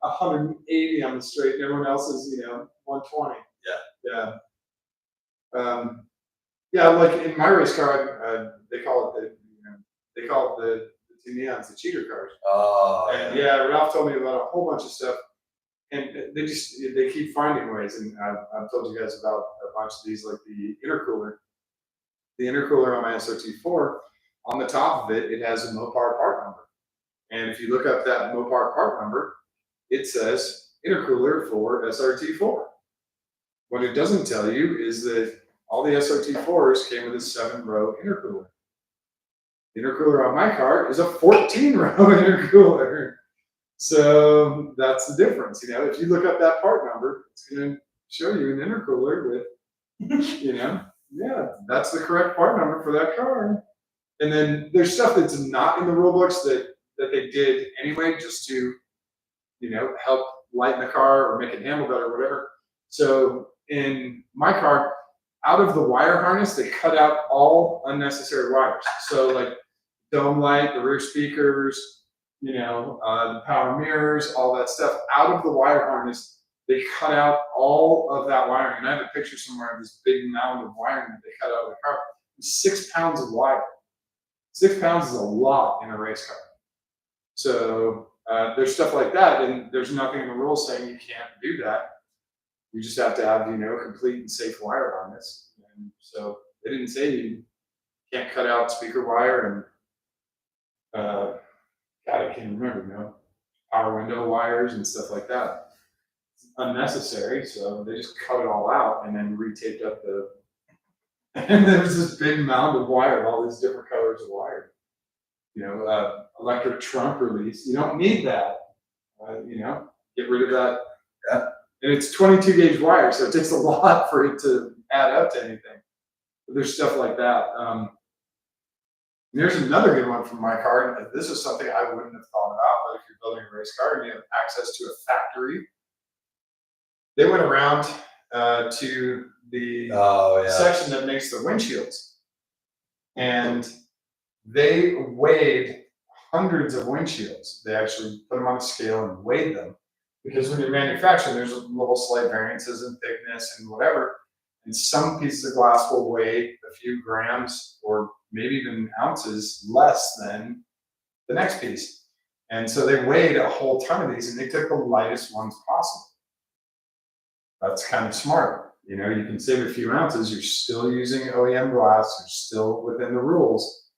180 on the straight and everyone else is, 120. Yeah. Yeah. Yeah, like in my race car, they call it the two neons, the cheater cars. Oh. And yeah, Ralph told me about a whole bunch of stuff, and they keep finding ways. And I've told you guys about a bunch of these, like the intercooler. The intercooler on my SRT4, on the top of it, it has a Mopar part number. And if you look up that Mopar part number, it says intercooler for SRT4. What it doesn't tell you is that all the SRT4s came with a 7-row intercooler. The intercooler on my car is a 14-row intercooler. So that's the difference. If you look up that part number, it's going to show you an intercooler with, yeah, that's the correct part number for that car. And then there's stuff that's not in the rule books that they did anyway, just to, help lighten the car or make it handle better, or whatever. So in my car, out of the wire harness, they cut out all unnecessary wires. So like dome light, the rear speakers, the power mirrors, all that stuff. Out of the wire harness, they cut out all of that wiring. And I have a picture somewhere of this big mound of wiring that they cut out of the car. 6 pounds of wire. 6 pounds is a lot in a race car. So there's stuff like that, and there's nothing in the rules saying you can't do that. You just have to have, complete and safe wire harness. And so they didn't say you can't cut out speaker wire and, God, I can't remember, power window wires and stuff like that. It's unnecessary, so they just cut it all out and then retaped up and there was this big mound of wire, all these different colors of wire. Electric trunk release. You don't need that. Get rid of that. Yeah. And it's 22 gauge wire, so it takes a lot for it to add up to anything. But there's stuff like that. There's another good one from my car. And this is something I wouldn't have thought about, but if you're building a race car and you have access to a factory, they went around to the section that makes the windshields, and they weighed hundreds of windshields. They actually put them on a scale and weighed them, because when you're manufacturing, there's little slight variances in thickness and whatever. And some pieces of glass will weigh a few grams or maybe even ounces less than the next piece. And so they weighed a whole ton of these and they took the lightest ones possible. That's kind of smart. You know, you can save a few ounces. You're still using OEM glass. You're still within the rules,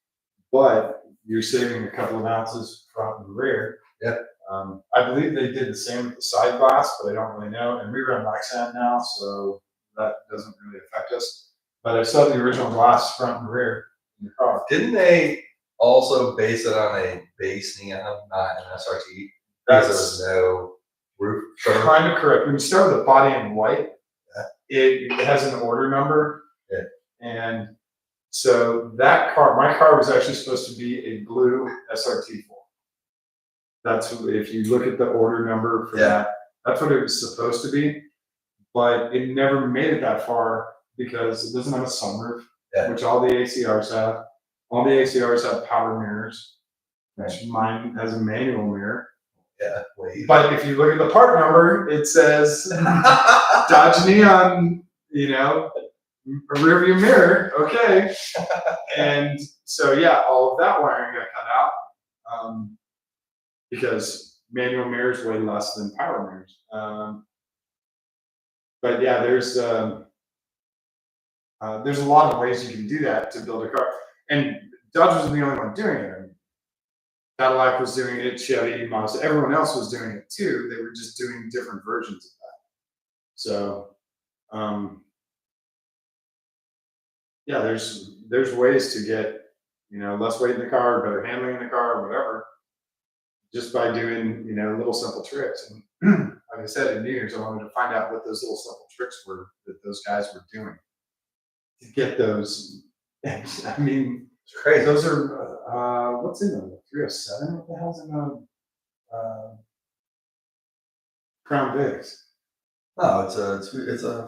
but you're saving a couple of ounces front and rear. Yeah. I believe they did the same with the side glass, but I don't really know. And we run Lexan now, so that doesn't really affect us. But I still have the original glass front and rear in the car. Didn't they also base it on a base neon, not an SRT? Because there was no roof. Kind of correct. When you start with the body in white, it has an order number. Yeah. And so that car, my car was actually supposed to be a blue SRT4. That's, if you look at the order number for that, that's what it was supposed to be. But it never made it that far because it doesn't have a sunroof, which all the ACRs have. All the ACRs have power mirrors, which mine has a manual mirror. Yeah, wait. But if you look at the part number, it says Dodge Neon, you know, a rear view mirror. Okay. And so, yeah, all of that wiring got cut out because manual mirrors weigh less than power mirrors. But yeah, there's a lot of ways you can do that to build a car. And Dodge wasn't the only one doing it. I mean, Cadillac was doing it, Chevy, Mazda, everyone else was doing it too. They were just doing different versions of that. So, yeah, there's ways to get, you know, less weight in the car, better handling in the car, whatever, just by doing, you know, little simple tricks. And like I said, in New Year's, I wanted to find out what those little simple tricks were that those guys were doing to get those. I mean, It's crazy. those are what's in them? 307? What the hell's in the Crown Vics? No, it's a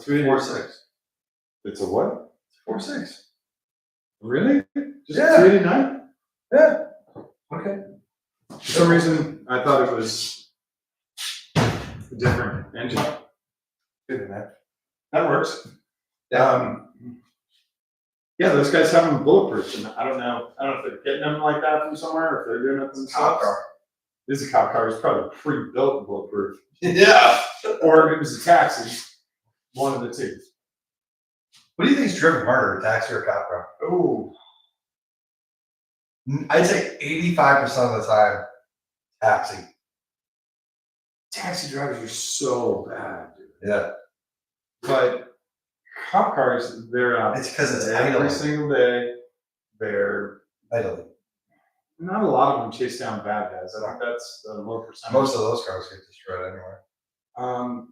4.6. It's a what? 4.6. Really? Just Yeah. 289? Yeah. Okay. For some reason, I thought it was a different engine. Good enough. That works. Yeah. Yeah, those guys have them bulletproof, and I don't know if they're getting them like that from somewhere, or if they're doing it themselves. Cop car. This is a cop car. It's probably pre-built bulletproof, Yeah. or it was a taxi. One of the two. What do you think's driven harder, a taxi or a cop car? Oh, I'd say 85% of the time, taxi. taxi drivers are so bad, dude. Yeah. But cop cars, they're out. It's because it's every idling. single day. They're Idling. not a lot of them chase down bad guys. I think that's the low percentage. Most of those cars get destroyed anyway.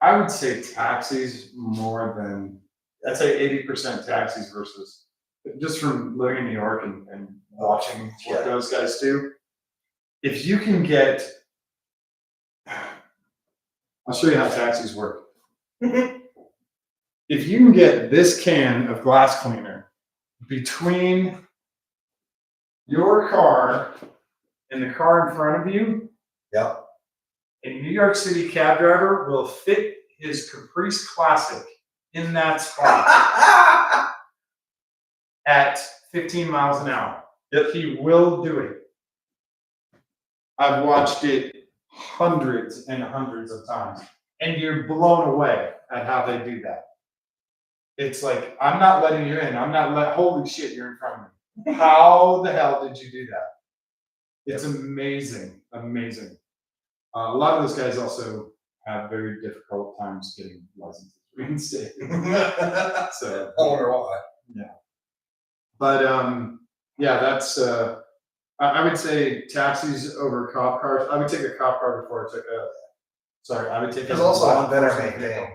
I would say taxis more than, I'd say 80% taxis versus, just from living in New York and watching what those guys do. If you can get, I'll show you how taxis work. If you can get this can of glass cleaner between your car and the car in front of you, Yep. a New York City cab driver will fit his Caprice Classic in that spot at 15 miles an hour. Yep, he will do it. I've watched it hundreds and hundreds of times, and you're blown away at how they do that. It's like, I'm not letting you in. Holy shit, you're in front of me. How the hell did you do that? It's amazing, amazing. A lot of those guys also have very difficult times getting licenses reinstated. So I wonder why. yeah, but yeah, that's I would say taxis over cop cars. I would take a cop car before I took a. Sorry, I would take. Because also I'm better maintained.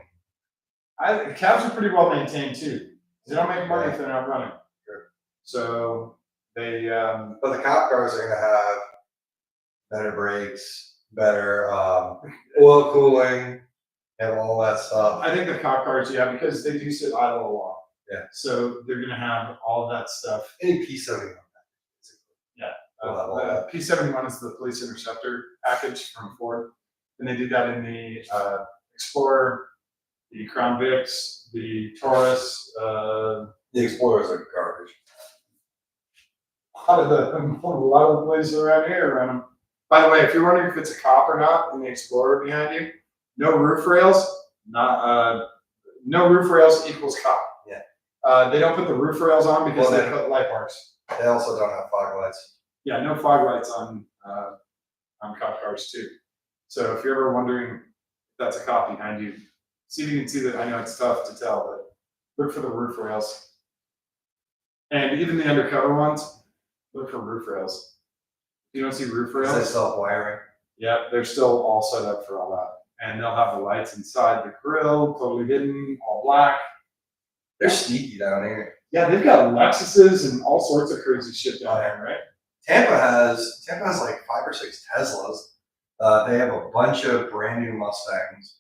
Cabs are pretty well maintained too. They don't make money if they're not running. Sure. So they. But the cop cars are going to have better brakes, better oil cooling, and all that stuff. I think the cop cars, yeah, because they do sit idle a lot. Yeah. So they're gonna have all that stuff. Any P71. Yeah. We'll have all that. P71 is the police interceptor package from Ford, and they did that in the Explorer, the Crown Vics, the Taurus. The Explorers are garbage. a lot of the places around here run them. By the way, if you're wondering if it's a cop or not in the Explorer behind you, no roof rails, no roof rails equals cop. Yeah. They don't put the roof rails on because Well, they put light bars. They also don't have fog lights. Yeah, no fog lights on cop cars too. So if you're ever wondering if that's a cop behind you, see if you can see that. I know it's tough to tell, but look for the roof rails. And even the undercover ones, look for roof rails. You don't see roof Is rails? they still have wiring? Yeah, they're still all set up for all that. And they'll have the lights inside the grill, totally hidden, all black. They're sneaky down here. Yeah, they've got Lexuses and all sorts of crazy shit down there, right? Tampa has like 5 or 6 Teslas. They have a bunch of brand new Mustangs.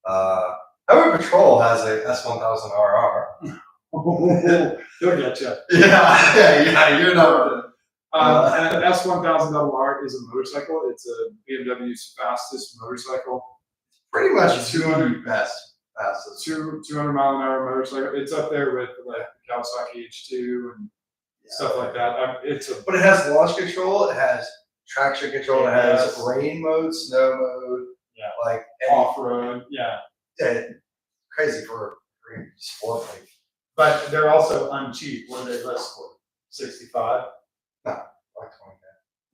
Highway Patrol has a S1000RR. They'll get you. Yeah, you're not. And an S1000RR is a motorcycle. It's a BMW's fastest motorcycle. Pretty much 200 fastest. 200-mile-an-hour motorcycle. It's up there with like the Kawasaki H2 and stuff like that. But it has launch control. It has traction control. It has Yes. rain mode, snow mode. Yeah. Like off road. Yeah. Crazy for sport bike. But they're also uncheap. What are they list for? 65? No, like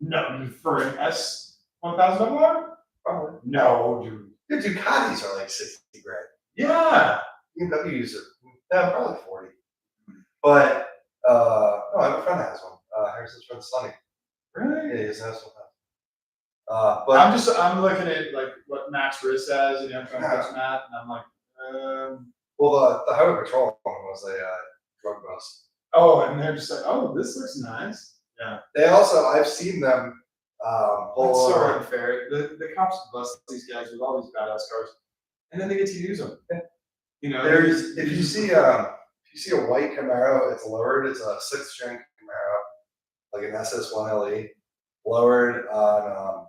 20. No, for an S1000RR? Probably. No, dude. The Ducatis are like 60 grand. Yeah. BMWs are probably 40. But no, I have a friend that has one. Harrison's friend Sonny. Really? Yeah, he has one. But I'm looking at like what Max Riss has, I'm trying to catch Matt, and I'm like, well, the Highway Patrol one was a drug bust. oh, and they're just like, oh, this looks nice. Yeah. They also, I've seen them That's pull so over. unfair. The cops bust these guys with all these badass cars, and then they get to use them. There's if you see a white Camaro, it's lowered. It's a 6th gen Camaro, like an SS1 LE, lowered on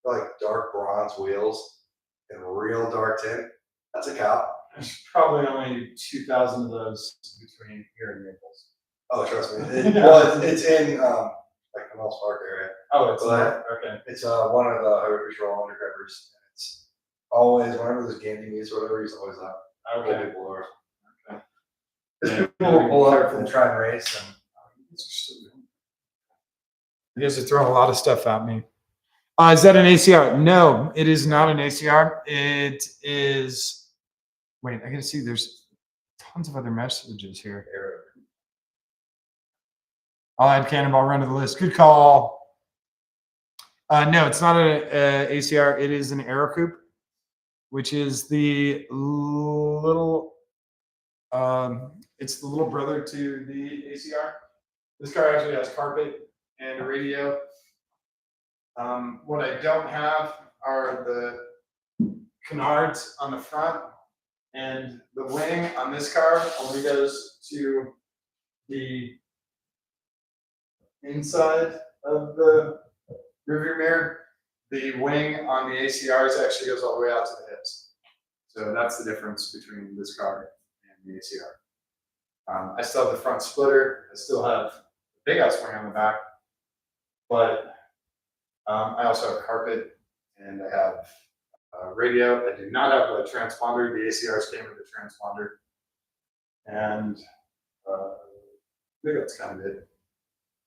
like dark bronze wheels and real dark tint. That's a cop. There's probably only 2,000 of those between here and Naples. Oh, trust me. It's in like the Wells Park area. Oh, it's But okay. It's one of the Highway Patrol undercovers. It's always whenever there's game meets or whatever, he's always out. Pull Okay. people over. Okay. Because Yeah, people will pull careful. up and try and race. And You guys are throwing a lot of stuff at me. Is that an ACR? No, it is not an ACR. It is. Wait, I gotta see. There's tons of other messages here. I'll add Cannonball Run to the list. Good call. No, it's not an ACR. It is an Aero Coupe, which is the little. It's the little brother to the ACR. This car actually has carpet and a radio. What I don't have are the canards on the front, and the wing on this car only goes to the inside of the rearview mirror. The wing on the ACRs actually goes all the way out to the hips. So that's the difference between this car and the ACR. I still have the front splitter. I still have the big ass wing on the back, but I also have carpet and I have radio. I do not have a transponder. The ACRs came with a transponder, and I think that's kind of it.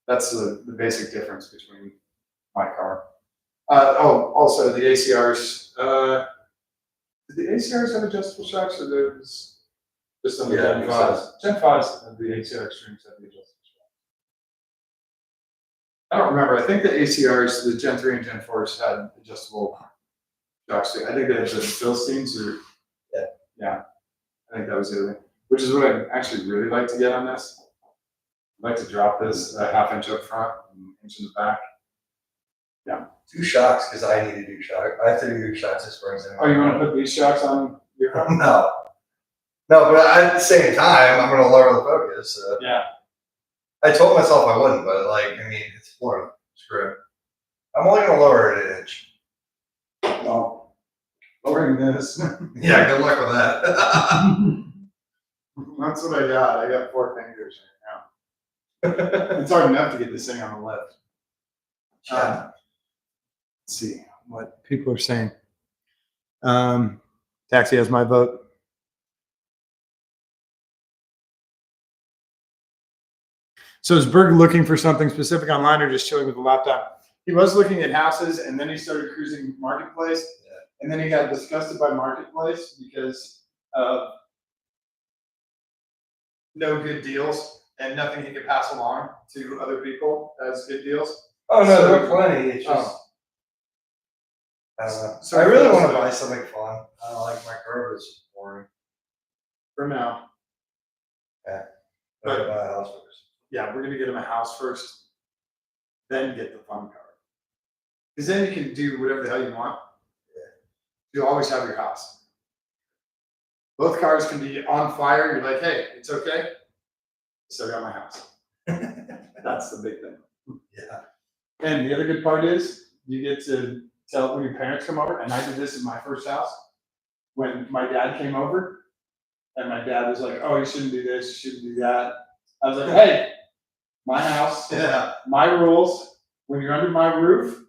That's the basic difference between my car. Also the ACRs. Did the ACRs have adjustable shocks, or there's just on the Yeah, Gen 5s? Gen 5s of the ACR Extremes have the adjustable shocks. I don't remember. I think the ACRs, the Gen 3 and Gen 4s had adjustable shocks too. I think they had the Philistines, or yeah. I think that was the other thing. Which is what I'd actually really like to get on this. I'd like to drop this a half-inch up front and inch in the back. Yeah. 2 shocks because I need to do shock. I have to do shocks this springs. Oh, you want to put these shocks on your car? No, but at the same time, I'm going to lower the focus. Yeah. I told myself I wouldn't, but it's Florida. Screw it. I'm only going to lower it an inch. Well, lowering this. Yeah, good luck with that. That's what I got. I got 4 fingers right now. It's hard enough to get this thing on the lift. Yeah. Let's see what people are saying. Taxi has my vote. So is Berg looking for something specific online or just chilling with the laptop? He was looking at houses and then he started cruising Marketplace. Yeah. And then he got disgusted by Marketplace because of no good deals and nothing he could pass along to other people as good deals. Oh no, So- there are plenty. It's just I don't know. So I really it's- want to buy something fun. I don't like my curve is boring. For now. I But- gotta buy a house first. Yeah, we're gonna get him a house first, then get the fun car. Because then you can do whatever the hell you want. Yeah. You always have your house. Both cars can be on fire. You're like, hey, it's okay. Still got my house. That's the big thing. Yeah. And the other good part is you get to tell when your parents come over. And I did this in my first house when my dad came over, and my dad was like, "Oh, you shouldn't do this. You shouldn't do that." I was like, "Hey, my house, Yeah. my rules. When you're under my roof,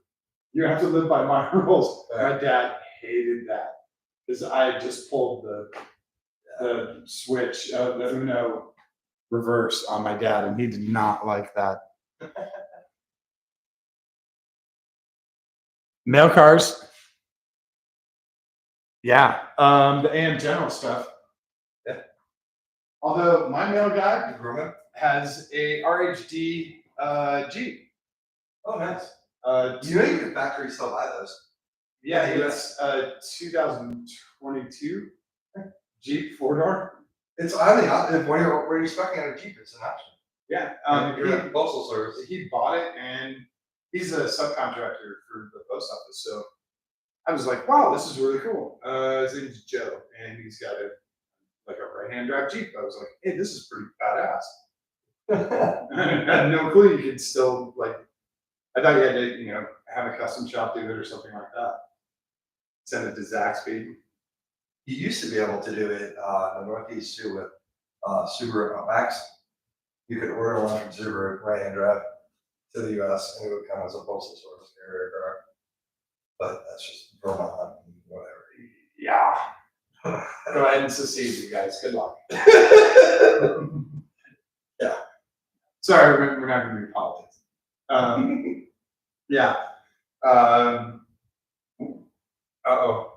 you have to live by my rules." Right. My dad hated that because I had just pulled the switch of the Uno reverse on my dad, and he did not like that. Mail cars. Yeah, the AM General stuff. Yeah. Although my mail guy Grumman? has a RHD Jeep. Oh, nice. Do You know you can factory still buy those. Yeah, Yeah. it's 2022 Jeep 4-door. It's I mean, when you're expecting out a Jeep, it's an option. Yeah, You're at the postal service. he bought it, and he's a subcontractor for the post office. So I was like, wow, this is really cool. His name's Joe, and he's got a right-hand drive Jeep. I was like, hey, this is pretty badass. I had no clue you could still I thought you had to, have a custom shop do it or something like that. Send it to Zaxby. You used to be able to do it in the Northeast too with Subaru Outbacks. You could order one from Subaru right-hand drive to the US, and it would come as a postal service carrier car. But that's just Vermont and whatever. Yeah. Go ahead and secede, you guys. Good luck. Yeah. Sorry, we're not going to do politics. Yeah. Uh-oh.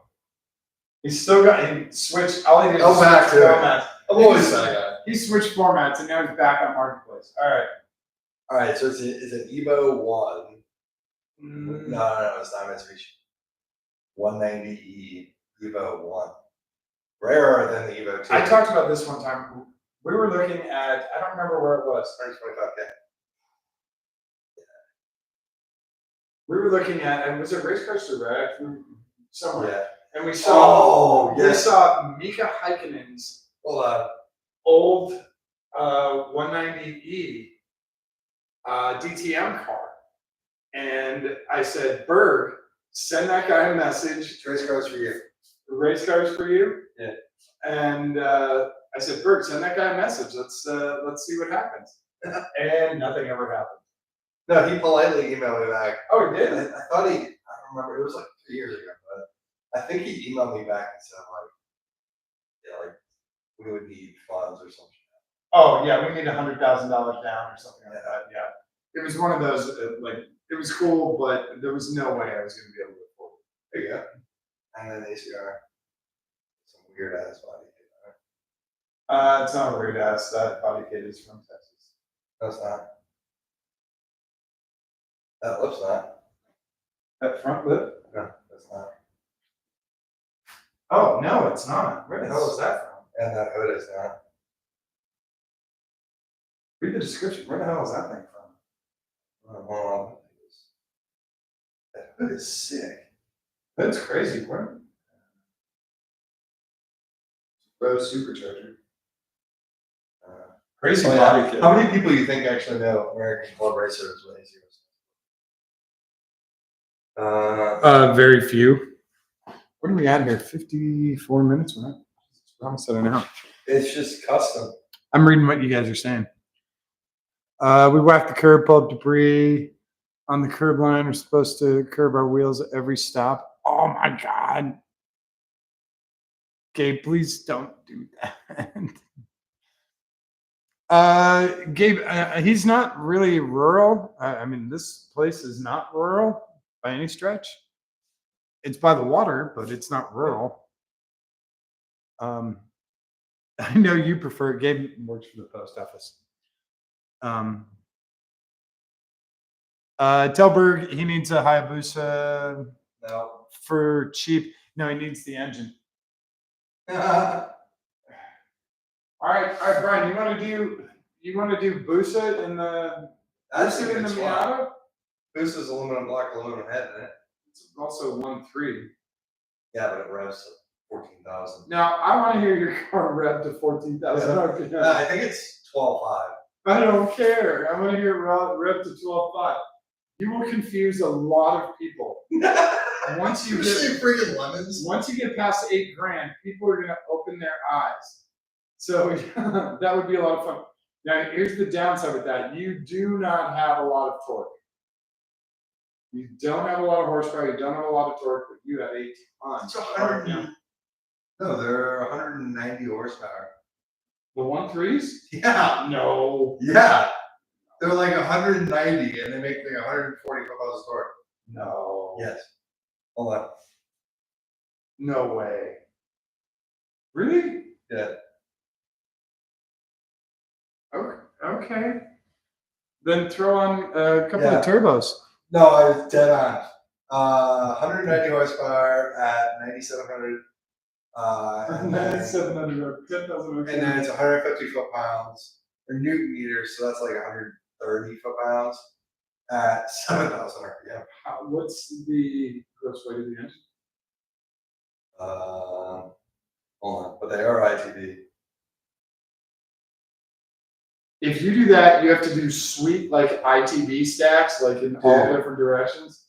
He's still got, he switched, all he did was Go back switch to it. formats. I'm always that guy. He switched formats, and now he's back on Marketplace. All right. All right, so it's an Evo 1. No, it's not Mitsubishi. 190E Evo 1. Rarer than the Evo 2. I talked about this one time. We were looking at, I don't remember where it was. 125K. We were looking at, and was it Race Car Direct? Somewhere. Yeah. And we saw, Oh, we yes. saw Mika Häkkinen's Hold on. old 190E DTM car. And I said, Berg, send that guy a message. Trace cars for you. The race cars for you. Yeah. And I said, Berg, send that guy a message. Let's see what happens. And nothing ever happened. No, he politely emailed me back. Oh, he did? I thought I don't remember, it was like 3 years ago, but I think he emailed me back and said we would need funds or something. Oh, yeah, we need $100,000 down or something like that. Yeah. It was one of those, it was cool, but there was no way I was going to be able to afford it. There you go. And then ACR. Some weird ass body kit. It's not a weird ass. That body kit is from Texas. That's not. That lip's not. That front lip? No, that's not. Oh, no, it's not. Where the hell is that from? And that hood is not. Read the description. Where the hell is that thing from? Hold on. That hood is sick. That's crazy. Where? Rose supercharger. Crazy Oh, body yeah. kit. How many people you think actually know American Club Racer is what ACR is? Very few. What are we at here? 54 minutes, right? It's almost at an hour. It's just custom. I'm reading what you guys are saying. We whacked the curb, pulled up debris on the curb line. We're supposed to curb our wheels at every stop. Oh my God. Gabe, please don't do that. Gabe, he's not really rural. I mean, this place is not rural by any stretch. It's by the water, but it's not rural. I know you prefer. Gabe works for the post office. Tell Berg he needs a Hayabusa No. for cheap. No, he needs the engine. All right, Brian. You want to do Busa in the That's a Busa in good the swap. Miata? This is aluminum block, aluminum head in it. It's also 1.3. Yeah, but it revs to 14,000. Now I want to hear your car rev to 14,000 RPM. I think it's 12.5. I don't care. I want to hear rev to 12.5. You will confuse a lot of people. Once you get freaking lemons. Once you get past $8,000, people are going to open their eyes. So that would be a lot of fun. Now, here's the downside with that. You do not have a lot of torque. You don't have a lot of horsepower. You don't have a lot of torque, but you have a ton. It's 100. No, they're 190 horsepower. The 1.3s? Yeah. No. Yeah. They're like 190 and they make like 140 foot-pounds of torque. No. Yes. Hold on. No way. Really? Yeah. Okay. Then throw on a couple of turbos. No, I was dead on. 190 horsepower at 9,700. And then 9,700, 10,000. and then it's 150 foot-pounds or newton meters, so that's like 130 foot-pounds at 7,000 RPM. What's the gross weight of the engine? Hold on, but they are ITB. If you do that, you have to do sweet like ITB stacks, like in all different directions.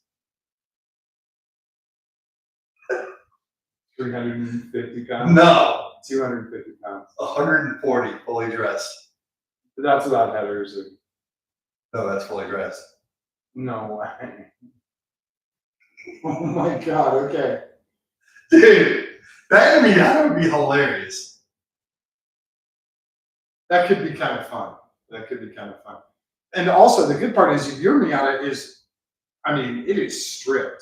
350 pounds. No, 250 pounds. 140 fully dressed. That's without headers. No, that's fully dressed. No way. Oh my God. Okay. Dude, that would be hilarious. That could be kind of fun. And also, the good part is your Miata is, I mean, it is stripped.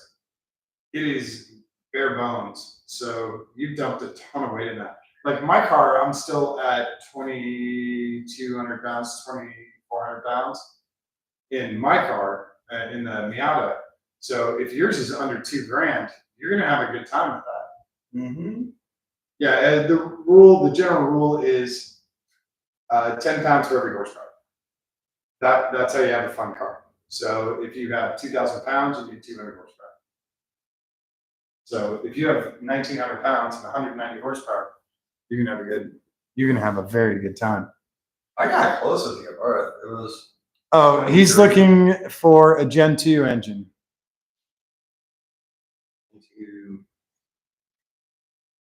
It is bare bones. So you dumped a ton of weight in that. Like my car, I'm still at 2,200 pounds, 2,400 pounds in my car, in the Miata. So if yours is under $2,000, you're going to have a good time with that. Mm-hmm. Yeah. The general rule is 10 pounds for every horsepower. That's how you have a fun car. So if you have 2,000 pounds, you need 200 horsepower. So if you have 1,900 pounds and 190 horsepower, you're gonna have a very good time. I got close with you, Earth. It was. Oh, he's looking for a Gen 2 engine.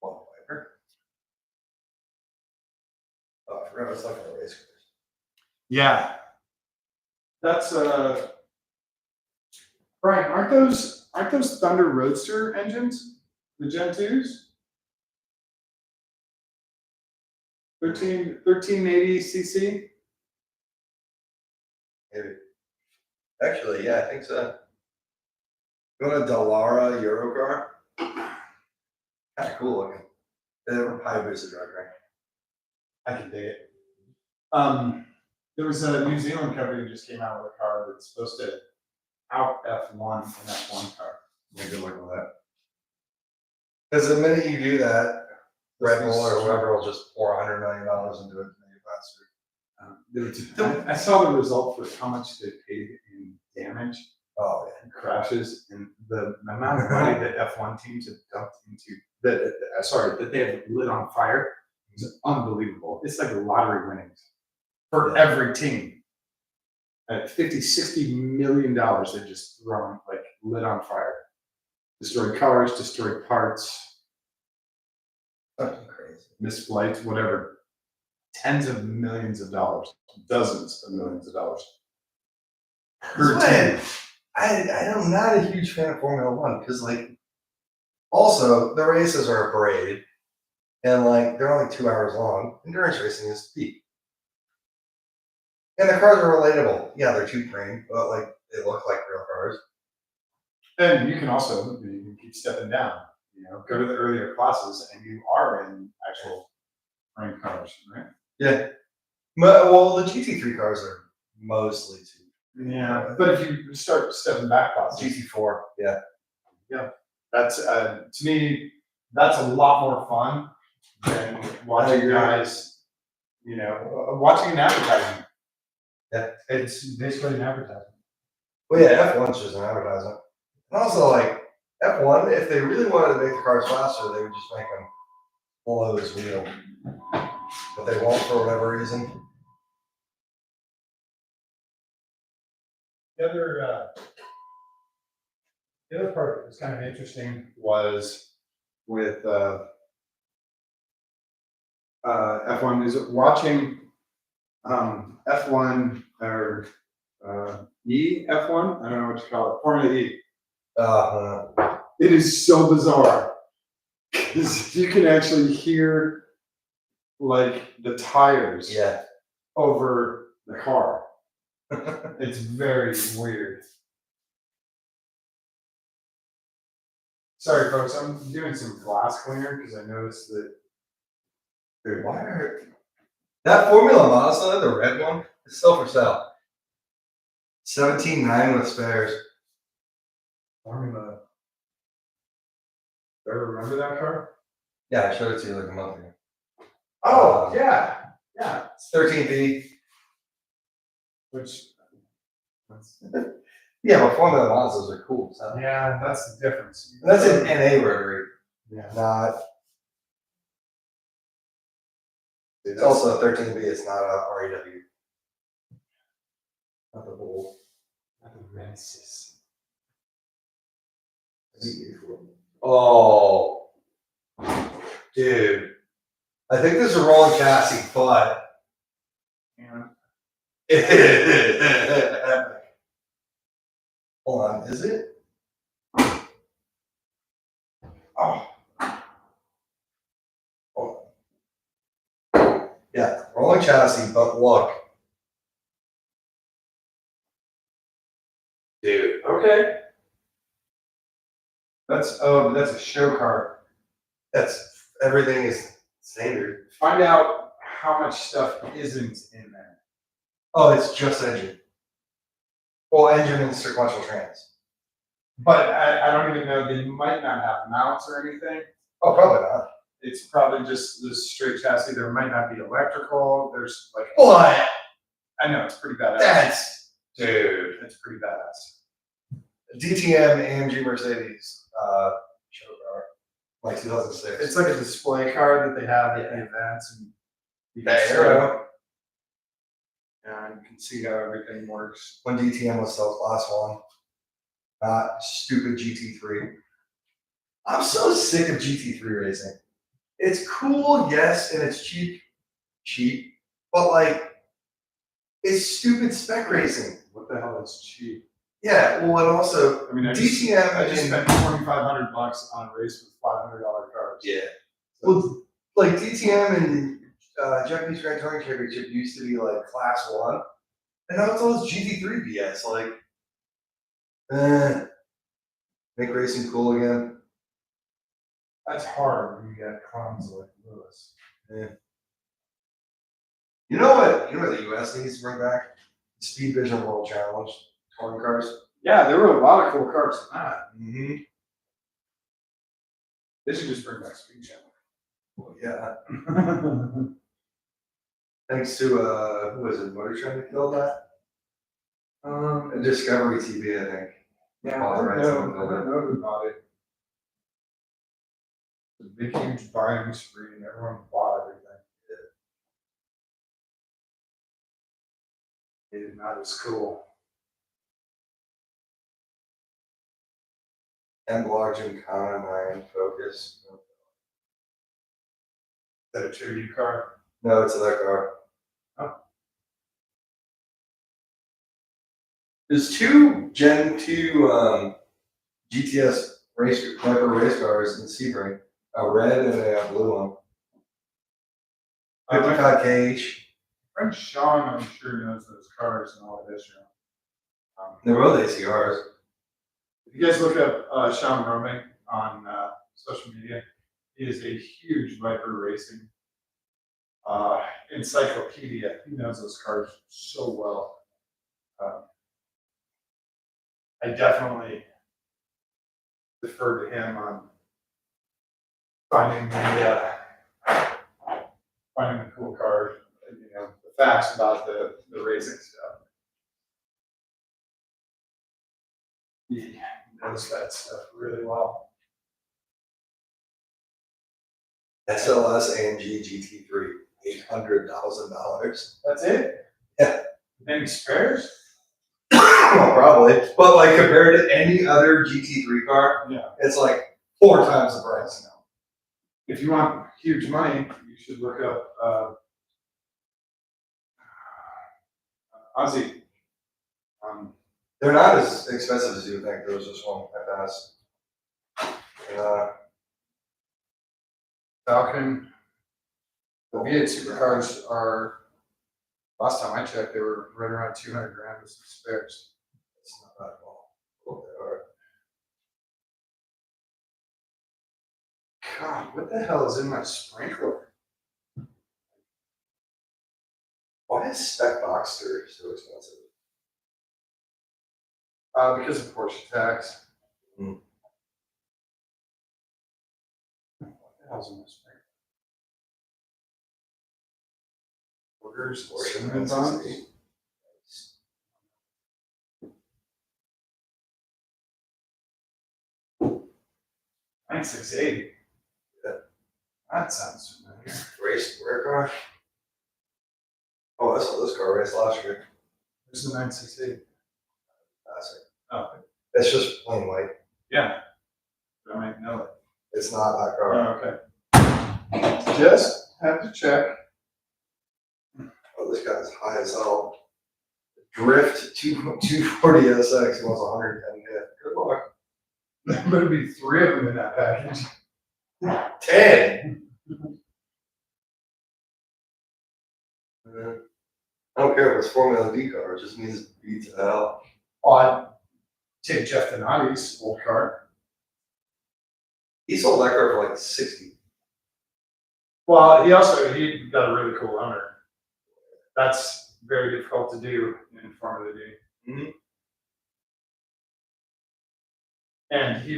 Oh, I forgot I was looking at race cars. Yeah. That's Brian, aren't those Thunder Roadster engines? The Gen 2s? 1380 cc? Maybe. Actually, yeah, I think so. You want a Dallara Euro car? Kind of cool looking. They're Hayabusa drug, right? I can dig it. There was a New Zealand company that just came out with a car that's supposed to out F1 an F1 car. Yeah, good luck with that. Because the minute you do that, Red Bull or whoever will just pour $100 million into it to make it faster. I saw the result for how much they paid in damage Oh, yeah. and crashes, and the amount of money that F1 teams have dumped into that they have lit on fire is unbelievable. It's like lottery winnings for every team. At $50-60 million, they just thrown like lit on fire, destroyed cars, destroyed parts, Fucking crazy. missed flights, whatever. Tens of millions of dollars, dozens of millions of dollars. Her That's team. I'm not a huge fan of Formula One because, like, also the races are a parade, and like they're only 2 hours long. Endurance racing is peak, and the cars are relatable. Yeah, they're too frame, but like they look like real cars. And you can also you can keep stepping down. You know, go to the earlier classes, and you are in actual ranked cars, right? Yeah, but well, the GT3 cars are mostly too. Yeah, but if you start stepping back classes, GT4, yeah. that's to me, that's a lot more fun than watching agree. guys. You know, watching an advertisement. Yeah. It's basically an advertisement. Well, yeah, F1's just an advertisement. And also, like, F1, if they really wanted to make the cars faster, they would just make them below his wheel. But they won't for whatever reason. The other part that was kind of interesting was with F1 is watching F1 or F1. I don't know what you call it, Formula E. It is so bizarre because you can actually hear like the tires Yeah. over the car. It's very weird. Sorry, folks. I'm doing some glass cleaner because I noticed that. Dude, why are that Formula Mazda, the red one, is still for sale. 17.9 with spares. Formula. Do I remember that car? Yeah, I showed it to you like a month ago. Oh, yeah. Yeah. It's 13B. Which. Yeah, but Formula Mazdas are cool. So. Yeah, that's the difference. And that's an NA rotary. Yeah. Not. It's also a 13B. It's not a REW. Not the bull. Not the Renesis. Oh, dude. I think this is a rolling chassis, but. Yeah. Hold on, is it? Oh. Hold on. Yeah, rolling chassis, but look. Dude. Okay. That's a show car. That's everything is standard. Find out how much stuff isn't in there. Oh, it's just engine. Well, engine and sequential trans. But I don't even know. They might not have mounts or anything. Oh, probably not. It's probably just the straight chassis. There might not be electrical. There's like. What? I know it's pretty badass. Dude. It's pretty badass. DTM AMG Mercedes show car, like 2006. It's like a display car that they have at the events, and you can The see Aero. and you can see how everything works. When DTM was still class one, not stupid GT3. I'm so sick of GT3 racing. It's cool, yes, and it's cheap, but like, it's stupid spec racing. What the hell is cheap? Yeah, well, and also, I mean, I DTM. just spent $2,500 on a race with $500 cars. Yeah. So, Well, like DTM and Japanese Grand Touring Championship used to be like class one, and now it's all this GT3 BS. Like, make racing cool again. that's hard when you get clowns like Lewis. Yeah. You know what? You know what the US needs to bring back? The Speed Vision World Challenge touring cars. Yeah, there were a lot of cool cars in that. Mm-hmm. They should just bring back Speed Challenge. Well, yeah. Thanks to who was it? Motor Trend that killed that. Discovery TV, I think. Yeah, I don't know who bought it. The big huge buying spree and everyone bought everything. It not as cool. And large and common 9 Focus. Is that a tribute car? No, it's their car. Oh. There's two Gen 2 GTS Viper race cars in Sebring, a red and a blue one. 55K each. Friend Sean, I'm sure knows those cars and all of this. They're both ACRs. If you guys look up Sean Roming on social media, he is a huge Viper racing encyclopedia. He knows those cars so well. I definitely defer to him on finding the cool cars, the facts about the racing stuff. He knows that stuff really well. SLS AMG GT3, $800,000. That's it? Yeah. Any spares? Well, probably, but like compared to any other GT3 car, Yeah. it's like 4 times the price now. If you want huge money, you should look up Ozzy. They're not as expensive as you would think. There was just one I passed. Falcon. The V8 supercars are, last time I checked, they were right around 200 grand with some spares. It's not that well. They are. God, what the hell is in my sprinkler? Why is Spec Boxster so expensive? Because of Porsche tax. Mm. What the hell's in my sprinkler? Orders, cinnamon buns. 9680. Yeah. That sounds familiar. Race rare car. Oh, I saw this car race last year. There's the 9680. Classic. Oh, It's just plain white. yeah. I might know it. It's not that car. Oh, okay. Just had to check. Oh, this guy's high as hell. Drift 240 SX. He wants 110. Good luck. There better be 3 of them in that package. 10. I don't care if it's Formula D car. It just means it beats hell. Oh, I'd take Jeff Donati's old car. He sold that car for like 60. Well, he got a really cool owner. That's very difficult to do in Formula D. Mm-hmm. And he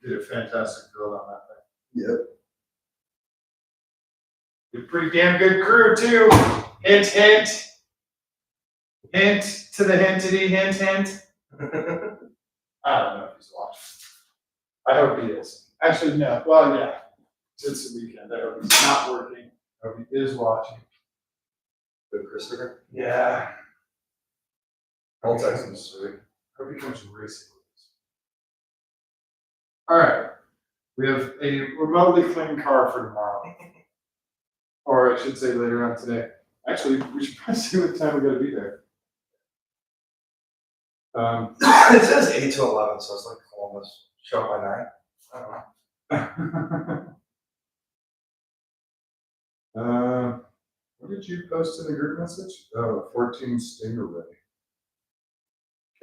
did a fantastic build on that thing. Yep. Did a pretty damn good crew too. Hint, hint. Hint to the hintity, hint, hint. I don't know if he's watching. I hope he is. Actually, no. Well, yeah. It's the weekend. I hope he's not working. I hope he is watching. Good Christopher. Yeah. I'll text him this week. I hope he comes from racing with us. All right. We have a remotely clean car for tomorrow. Or I should say later on today. Actually, we should probably see what time we gotta be there. It says 8 to 11, so it's like Columbus. Show up by 9. I don't know. What did you post in the group message? Oh, 14 Stinger ready.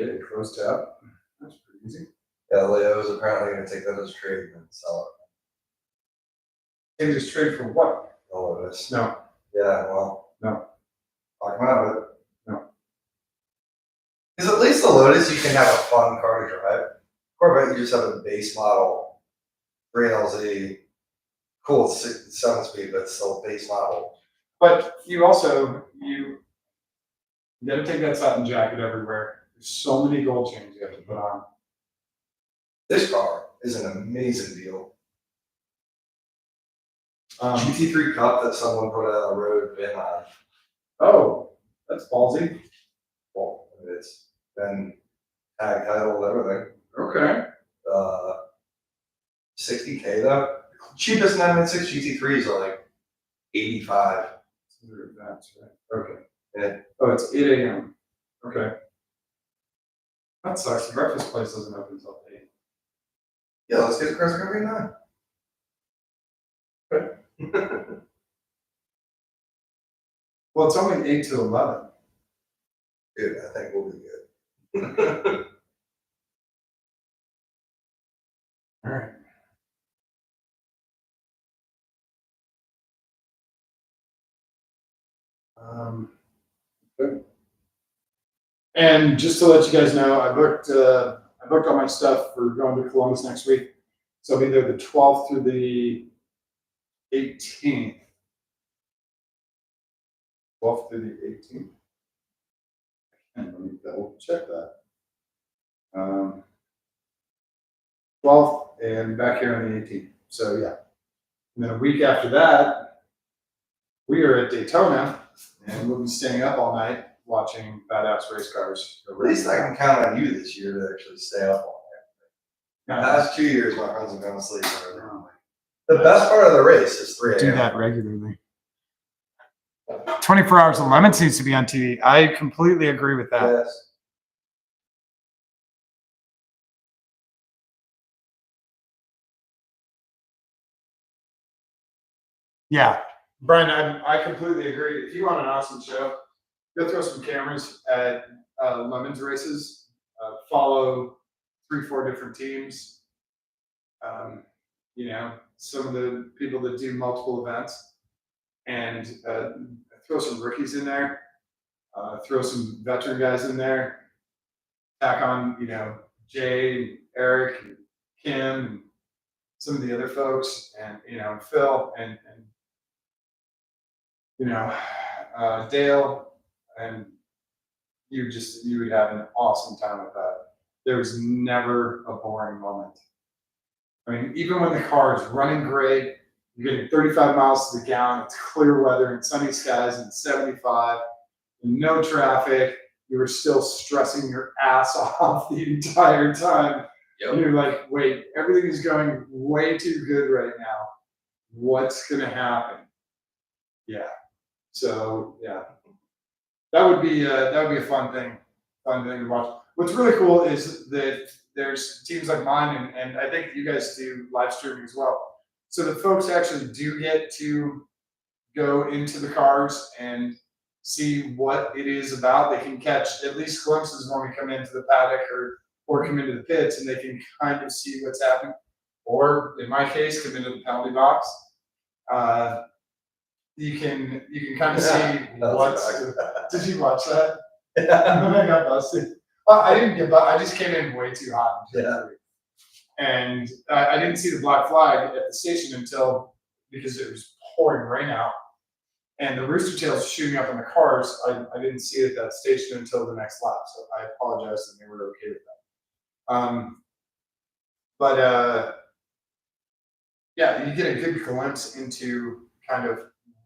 Okay, close tab. That's pretty easy. Yeah, Leo is apparently going to take that as trade and sell Can you just trade for what? it. All of this. No. Yeah, well. No. Talk him out of it. No. Because at least the Lotus, you can have a fun car to drive. Corvette, you just have a base model, 3LZ, cool 7-speed, but still base model. But you gotta take that satin jacket everywhere. There's so many gold chains you have to put on. This car is an amazing deal. GT3 Cup that someone put a road bin on. Oh, that's ballsy. Well, it's been tag titled, everything. Okay. 60K though. Cheapest 996 GT3s are like 85. That's right. Okay. Yeah. Oh, it's 8 a.m. Okay. That sucks. The breakfast place doesn't open until 8. Yeah, let's get Chris Coffee now. Well, it's only 8 to 11. Dude, I think we'll be good. All right. Good. And just to let you guys know, I booked all my stuff for going to Columbus next week. So I'll be there the 12th through the 18th. 12th through the 18th. And let me double check that. 12th and back here on the 18th. So yeah. And then a week after that, we are at Daytona and we'll be staying up all night watching badass race cars. At least I can count on you this year to actually stay up all night. The past 2 years, my friends have gone to sleep early. The best part of the race is 3 a.m. Do that regularly. 24 Hours of Lemons needs to be on TV. I completely agree with that. Yes. Yeah, Brian, I completely agree. If you want an awesome show, go throw some cameras at Lemons races. Follow 3-4 different teams. You know, some of the people that do multiple events, and throw some rookies in there. Throw some veteran guys in there. Tack on, you know, Jay, Eric, and Kim, and some of the other folks, and you know, Phil, and you know, Dale, and you would have an awesome time with that. There was never a boring moment. I mean, even when the car is running great, you're getting 35 miles to the gallon, it's clear weather and sunny skies and 75, and no traffic, you were still stressing your ass off the entire time. Yep. And you're like, wait, everything is going way too good right now. What's gonna happen? Yeah. So yeah, that would be a fun thing to watch. What's really cool is that there's teams like mine, and I think you guys do live streaming as well. So the folks actually do get to go into the cars and see what it is about. They can catch at least glimpses when we come into the paddock or come into the pits, and they can kind of see what's happening. Or in my case, come into the penalty box. You can kind of see what's. Did you watch that? Yeah. I got busted. Well, I didn't get busted. I just came in way too hot. Yeah. And I didn't see the black flag at the station until, because it was pouring rain out, and the rooster tails shooting up in the cars. I didn't see it at that station until the next lap. So I apologize that they were okay with that. Yeah, you get a good glimpse into kind of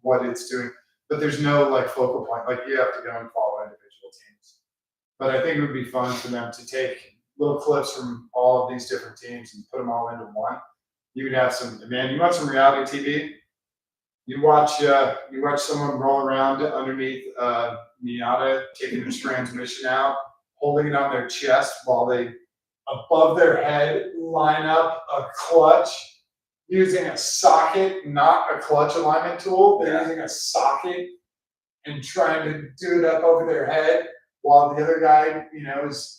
what it's doing, but there's no like focal point. Like you have to go and follow individual teams. But I think it would be fun for them to take little clips from all of these different teams and put them all into one. You would have some, man, you want some reality TV? You watch someone roll around underneath Miata, taking the transmission out, holding it on their chest while they, above their head, line up a clutch using a socket, not a clutch alignment tool. They're using a socket and trying to do it up over their head while the other guy, you know, is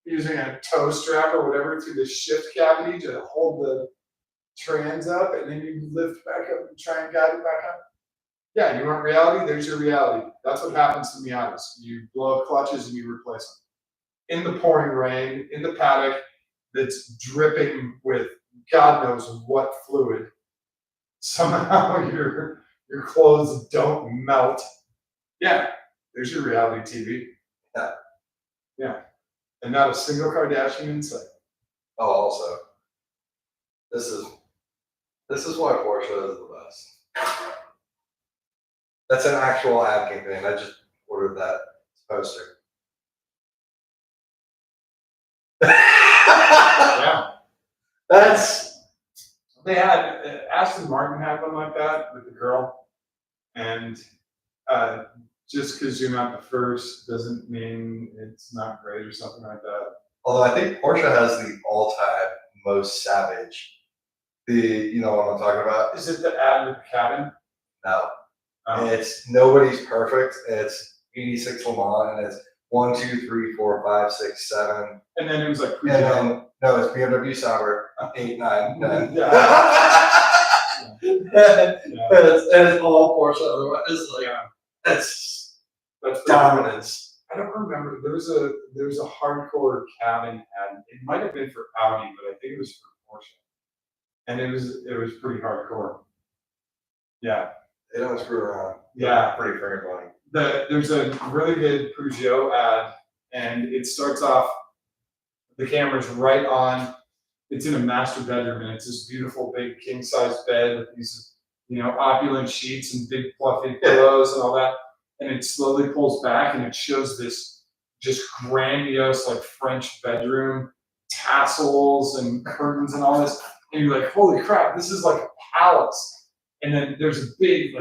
using a toe strap or whatever through the shift cavity to hold the trans up, and then you lift back up and try and guide it back up. Yeah, you want reality? There's your reality. That's what happens to Miatas. You blow up clutches and you replace them. In the pouring rain, in the paddock that's dripping with God knows what fluid. Somehow your clothes don't melt. Yeah, there's your reality TV. Yeah. Yeah. And not a single Kardashian in sight. Oh, also, this is why Porsche is the best. That's an actual ad campaign. I just ordered that poster. Yeah. That's They had Aston Martin had one like that with the girl, and just because you're not the first doesn't mean it's not great or something like that. Although I think Porsche has the all-time most savage. You know what I'm talking about? Is it the ad with the cabin? No. Oh. It's nobody's perfect. It's 86 Le Mans, and it's 1, 2, 3, 4, 5, 6, 7. And then it was like And then no, it's BMW Sauber 8, 9, 10. It's all Porsche. Otherwise, like that's dominance. I don't remember. There was a hardcore cabin ad. It might have been for Audi, but I think it was for Porsche. And it was pretty hardcore. Yeah. They don't screw around. Yeah. Pretty fair money. There's a really good Peugeot ad, and it starts off, the camera's right on, it's in a master bedroom, and it's this beautiful big king size bed with these, opulent sheets and big fluffy pillows and all that. And it slowly pulls back and it shows this just grandiose, like French bedroom, tassels and curtains and all this. And you're like, holy crap, this is like a palace. And then there's a big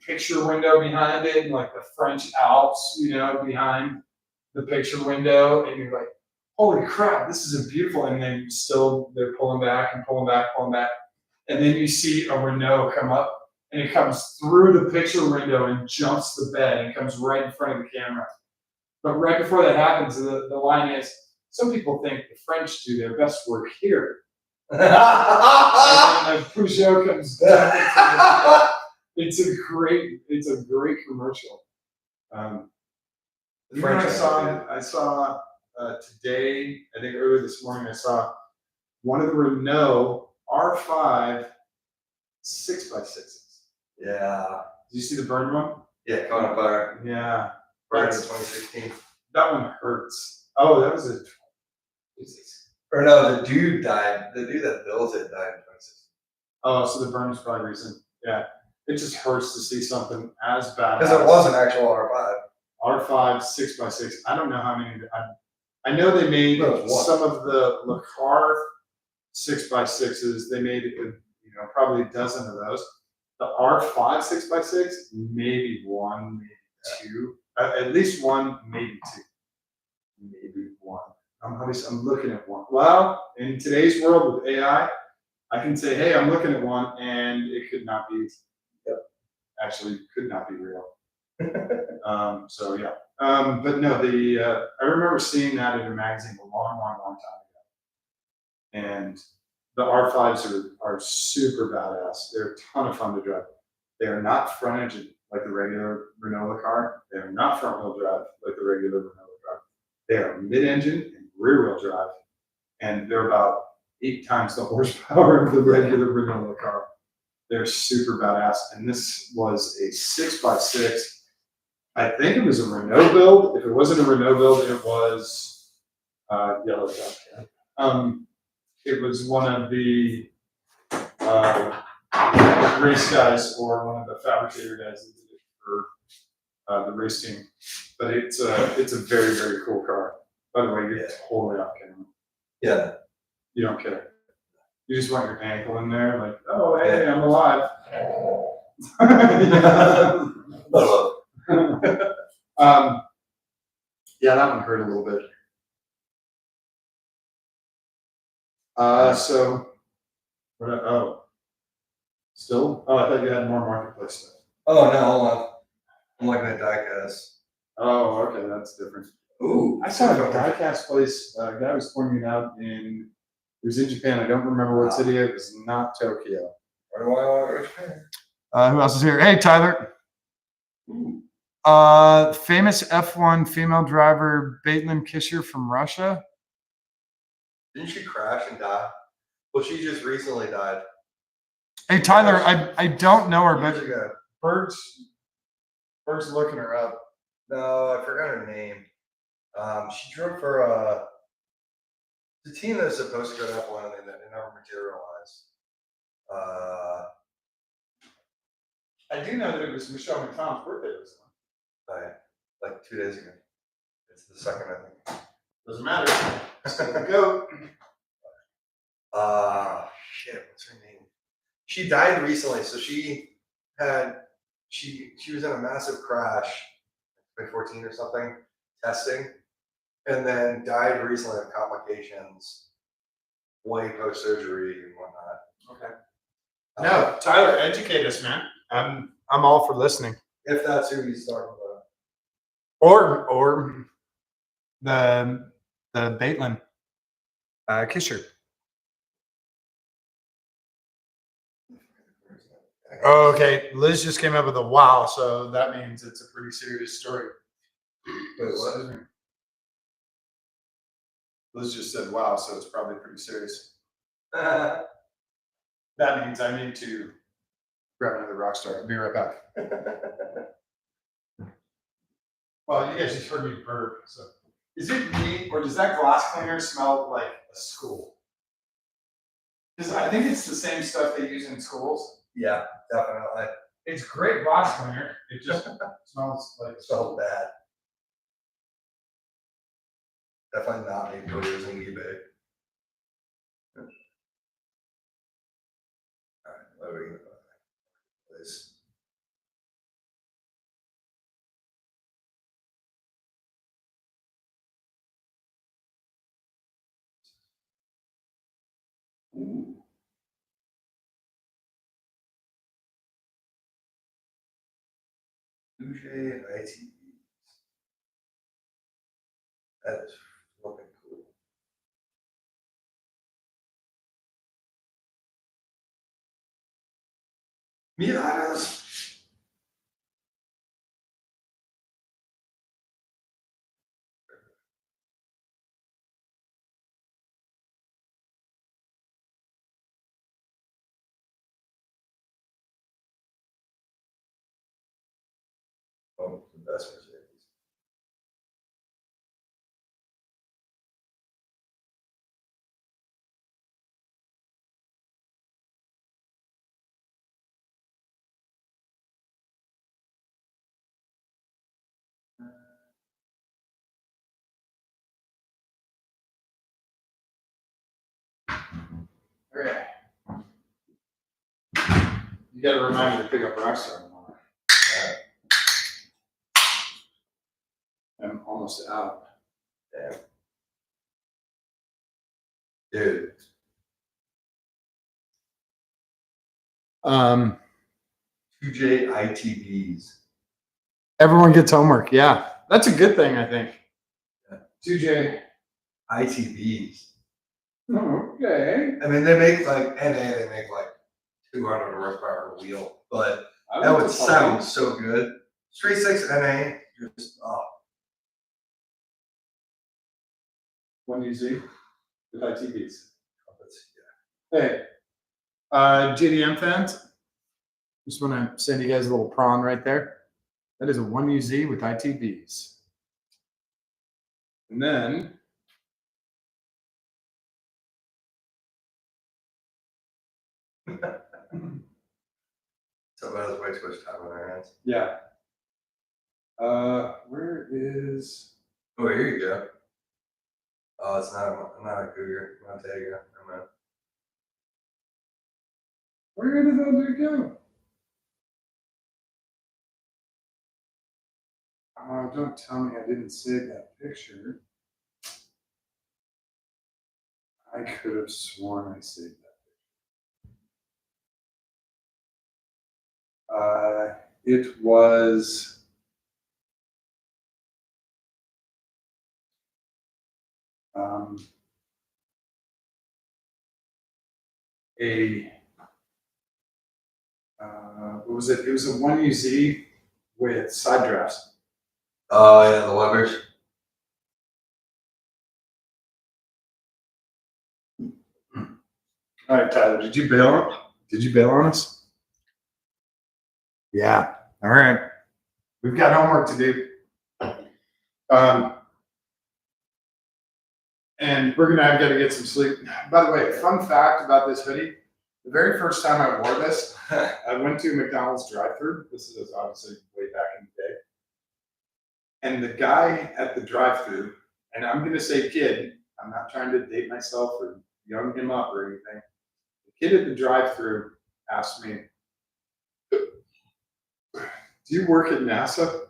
picture window behind it, and like the French Alps, behind the picture window. And you're like, holy crap, this is a beautiful. And then they're pulling back and pulling back, pulling back. And then you see a Renault come up, and it comes through the picture window and jumps the bed and comes right in front of the camera. But right before that happens, the line is, some people think the French do their best work here. And then the Peugeot comes back. It's a great commercial. I saw today, I think earlier this morning, I saw one of the Renault R5 6x6s. Yeah. Did you see the Berg one? Yeah, caught on fire. Yeah. Burn in 2016. That one hurts. Oh, that was Jesus. Or no, the dude died. The dude that built it died in 2016. Oh, so the burn was probably recent. Yeah. It just hurts to see something as bad. Because it was an actual R5. R5 6x6. I don't know how many. I know they made some of the Lecar 6x6s. They made probably a dozen of those. The R5 6x6, maybe one, maybe two. At least one, maybe two. Maybe one. I'm looking at one. Well, in today's world with AI, I can say, hey, I'm looking at one, and it could not be. Actually, could not be real. So yeah. But no, I remember seeing that in a magazine a long time ago. And the R5s are super badass. They're a ton of fun to drive. They are not front engine like the regular Renault car. They are not front wheel drive like the regular Renault car. They are mid engine and rear wheel drive, and they're about 8 times the horsepower of the regular Renault car. They're super badass, and this was a 6x6. I think it was a Renault build. If it wasn't a Renault build, it was yellow top. It was one of the race guys or one of the fabricator guys that did it for the race team. But it's a very, very cool car. By the way, you're totally off camera. Yeah. You don't care. You just want your ankle in there, like, oh, hey, I'm alive. Yeah, that one hurt a little bit. So, still? Oh, I thought you had more marketplace stuff. Oh, no, hold on. I'm looking at diecast. Oh, okay, that's different. Ooh, I saw a diecast place. A guy was pointing it out it was in Japan. I don't remember what city. It was not Tokyo. Where do I want to go to Japan? Who else is here? Hey, Tyler. Ooh. Famous F1 female driver Baitlin Kisher from Russia. Didn't she crash and die? Well, she just recently died. Hey, Tyler, I don't know her, Years but ago. Berg's looking her up. No, I forgot her name. She drove for the team that's supposed to go to F1 and it never materialized. I do know that it was Michelle McFarland's birthday this month. Like 2 days ago. It's the second, I think. Doesn't matter. Still the goat. Shit, what's her name? She died recently, so she was in a massive crash, 2014 or something, testing, and then died recently of complications way post surgery and whatnot. Okay. No, Tyler, educate us, man. I'm all for listening. If that's who he's talking about. Or the Baitland Kisher. Oh, okay. Liz just came up with a wow, so that means it's a pretty serious story. Wait, what? Excuse me. Liz just said wow, so it's probably pretty serious. That means I need to grab another rock star. I'll be right back. Well, you guys just heard me burp, so. Is it me, or does that glass cleaner smell like a school? Because I think it's the same stuff they use in schools. Yeah, definitely. It's great glass cleaner. It just smells like It smells bad. Definitely not made for using eBay. Alright, what are we gonna do? This. Ooh. Boucher ITV. That is looking cool. Miatas. Oh, the best Mercedes. Okay. You gotta remind me to pick up Rockstar tomorrow. I'm almost out. Damn. Dude. 2J ITVs. Everyone gets homework. Yeah, that's a good thing, I think. Yeah. 2J. ITVs. Okay. I mean, they make like NA, they make like 200 horsepower wheel, but that would sound so good. Straight 6 NA, just One UZ with ITVs. yeah. Hey, JDM fans, just want to send you guys a little prawn right there. That is a 1UZ with ITVs. And then Somebody has way too much time on their hands. yeah. Where is? Oh, here you go. Oh, it's not a cougar. Not a Tega. Never mind. Where did that dude go? Oh, don't tell me I didn't save that picture. I could have sworn I saved that. It was a what was it? It was a 1UZ with side drafts. Oh, yeah, the levers. All right, Tyler, did you bail? Did you bail on us? Yeah. All right. We've got homework to do. And I've got to get some sleep. By the way, fun fact about this hoodie: the very first time I wore this, I went to McDonald's drive-thru. This is obviously way back in the day. And the guy at the drive-thru, and I'm going to say kid, I'm not trying to date myself or young him up or anything. The kid at the drive-thru asked me, "Do you work at NASA?"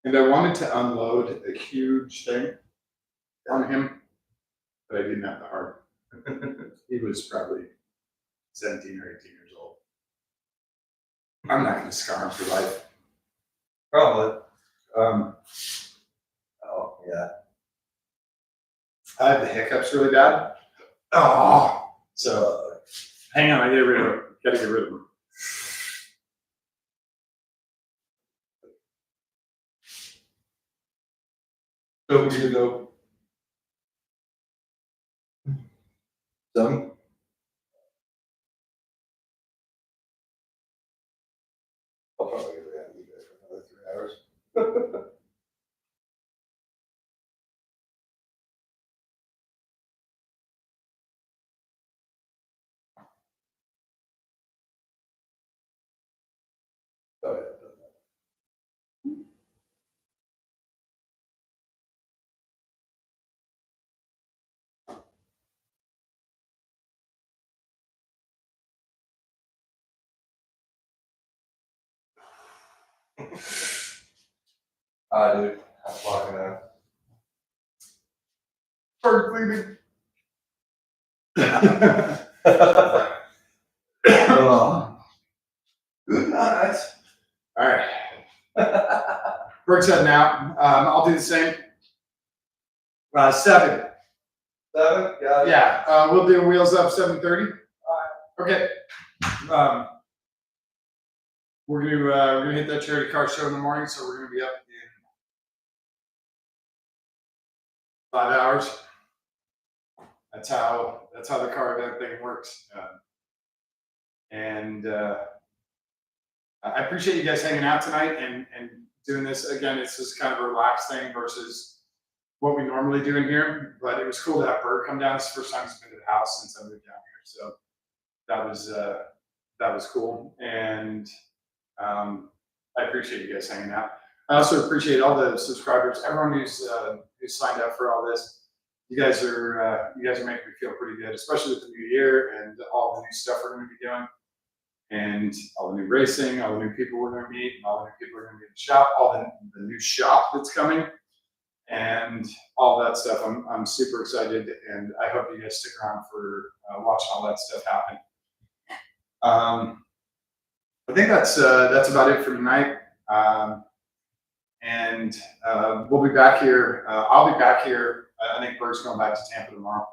And I wanted to unload a huge thing on him, but I didn't have the heart. He was probably 17 or 18 years old. I'm not going to scar him for life. Probably. Um, Oh, yeah. I have the hiccups really bad. Oh, so hang on, I gotta get rid of them. So we should go. Some? I'll probably be there for another 3 hours. Oh, yeah. Dude, I'm walking out. Start cleaning. Oh. Good night. All right. Berg's heading out. I'll do the same. 7. 7? Got it. Yeah, we'll do wheels up 7:30. Okay. We're gonna hit that charity car show in the morning, so we're gonna be up in 5 hours. That's how the car event thing works. And I appreciate you guys hanging out tonight and doing this. Again, it's just kind of a relaxed thing versus what we normally do in here. But it was cool to have Berg come down. It's the first time he's been to the house since I moved down here, so that was cool. And I appreciate you guys hanging out. I also appreciate all the subscribers, everyone who's signed up for all this. You guys are making me feel pretty good, especially with the new year and all the new stuff we're going to be doing, and all the new racing, all the new people we're going to meet, and all the new people we're going to meet in the shop, all the new shop that's coming, and all that stuff. I'm super excited, and I hope you guys stick around for watching all that stuff happen. I think that's about it for tonight. And we'll be back here. I'll be back here. I think Berg's going back to Tampa tomorrow.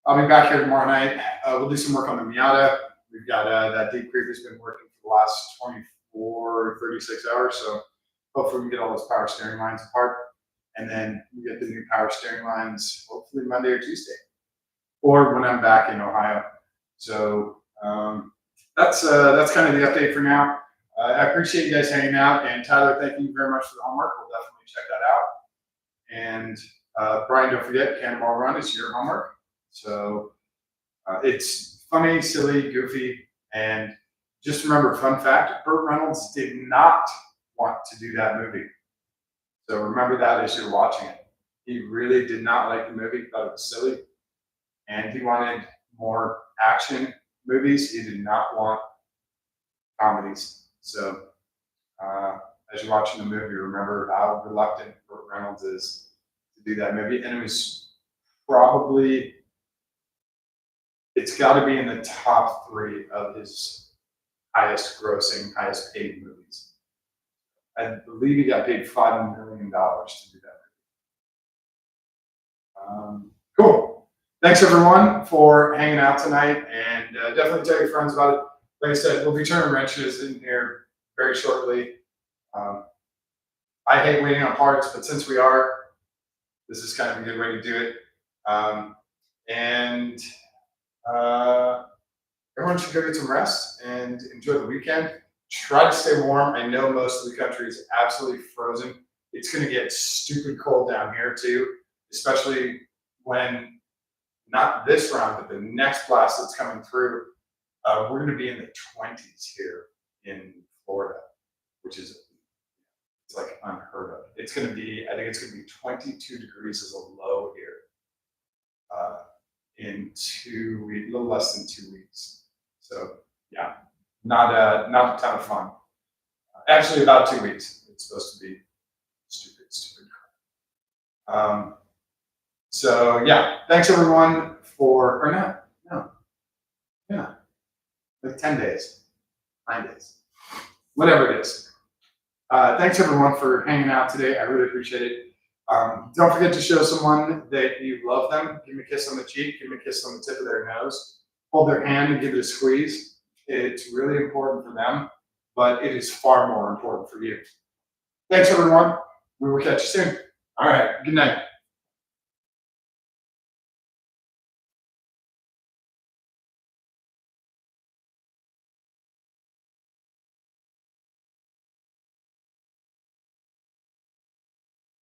I'll be back here tomorrow night. We'll do some work on the Miata. We've got that deep creep has been working for the last 24, 36 hours. So hopefully we can get all those power steering lines apart. And then we get the new power steering lines hopefully Monday or Tuesday. Or when I'm back in Ohio. So that's kind of the update for now. I appreciate you guys hanging out, and Tyler, thank you very much for the homework. We'll definitely check that out. And Brian, don't forget, Cannonball Run is your homework. So it's funny, silly, goofy, and just remember, fun fact: Burt Reynolds did not want to do that movie. So remember that as you're watching it. He really did not like the movie; thought it was silly, and he wanted more action movies. He did not want comedies. So as you're watching the movie, remember how reluctant Burt Reynolds is to do that movie. And it was probably, it's got to be in the top 3 of his highest grossing, highest paid movies. I believe he got paid $5 million to do that movie. Cool. Thanks everyone for hanging out tonight, and definitely tell your friends about it. Like I said, we'll be turning wrenches in here very shortly. I hate waiting on parts, but since we are, this is kind of a good way to do it. And everyone should go get some rest and enjoy the weekend. Try to stay warm. I know most of the country is absolutely frozen. It's going to get stupid cold down here too, especially when, not this round, but the next blast that's coming through. We're going to be in the 20s here in Florida, which is, it's like unheard of. It's going to be, I think it's going to be 22 degrees as a low here in 2 weeks, a little less than 2 weeks. So yeah, not a ton of fun. Actually, about 2 weeks it's supposed to be. So yeah, thanks everyone for, or no, yeah, like 10 days, 9 days, whatever it is. Thanks everyone for hanging out today. I really appreciate it. Don't forget to show someone that you love them. Give them a kiss on the cheek, give them a kiss on the tip of their nose, hold their hand and give it a squeeze. It's really important for them, but it is far more important for you. Thanks everyone. We will catch you soon. All right, good night.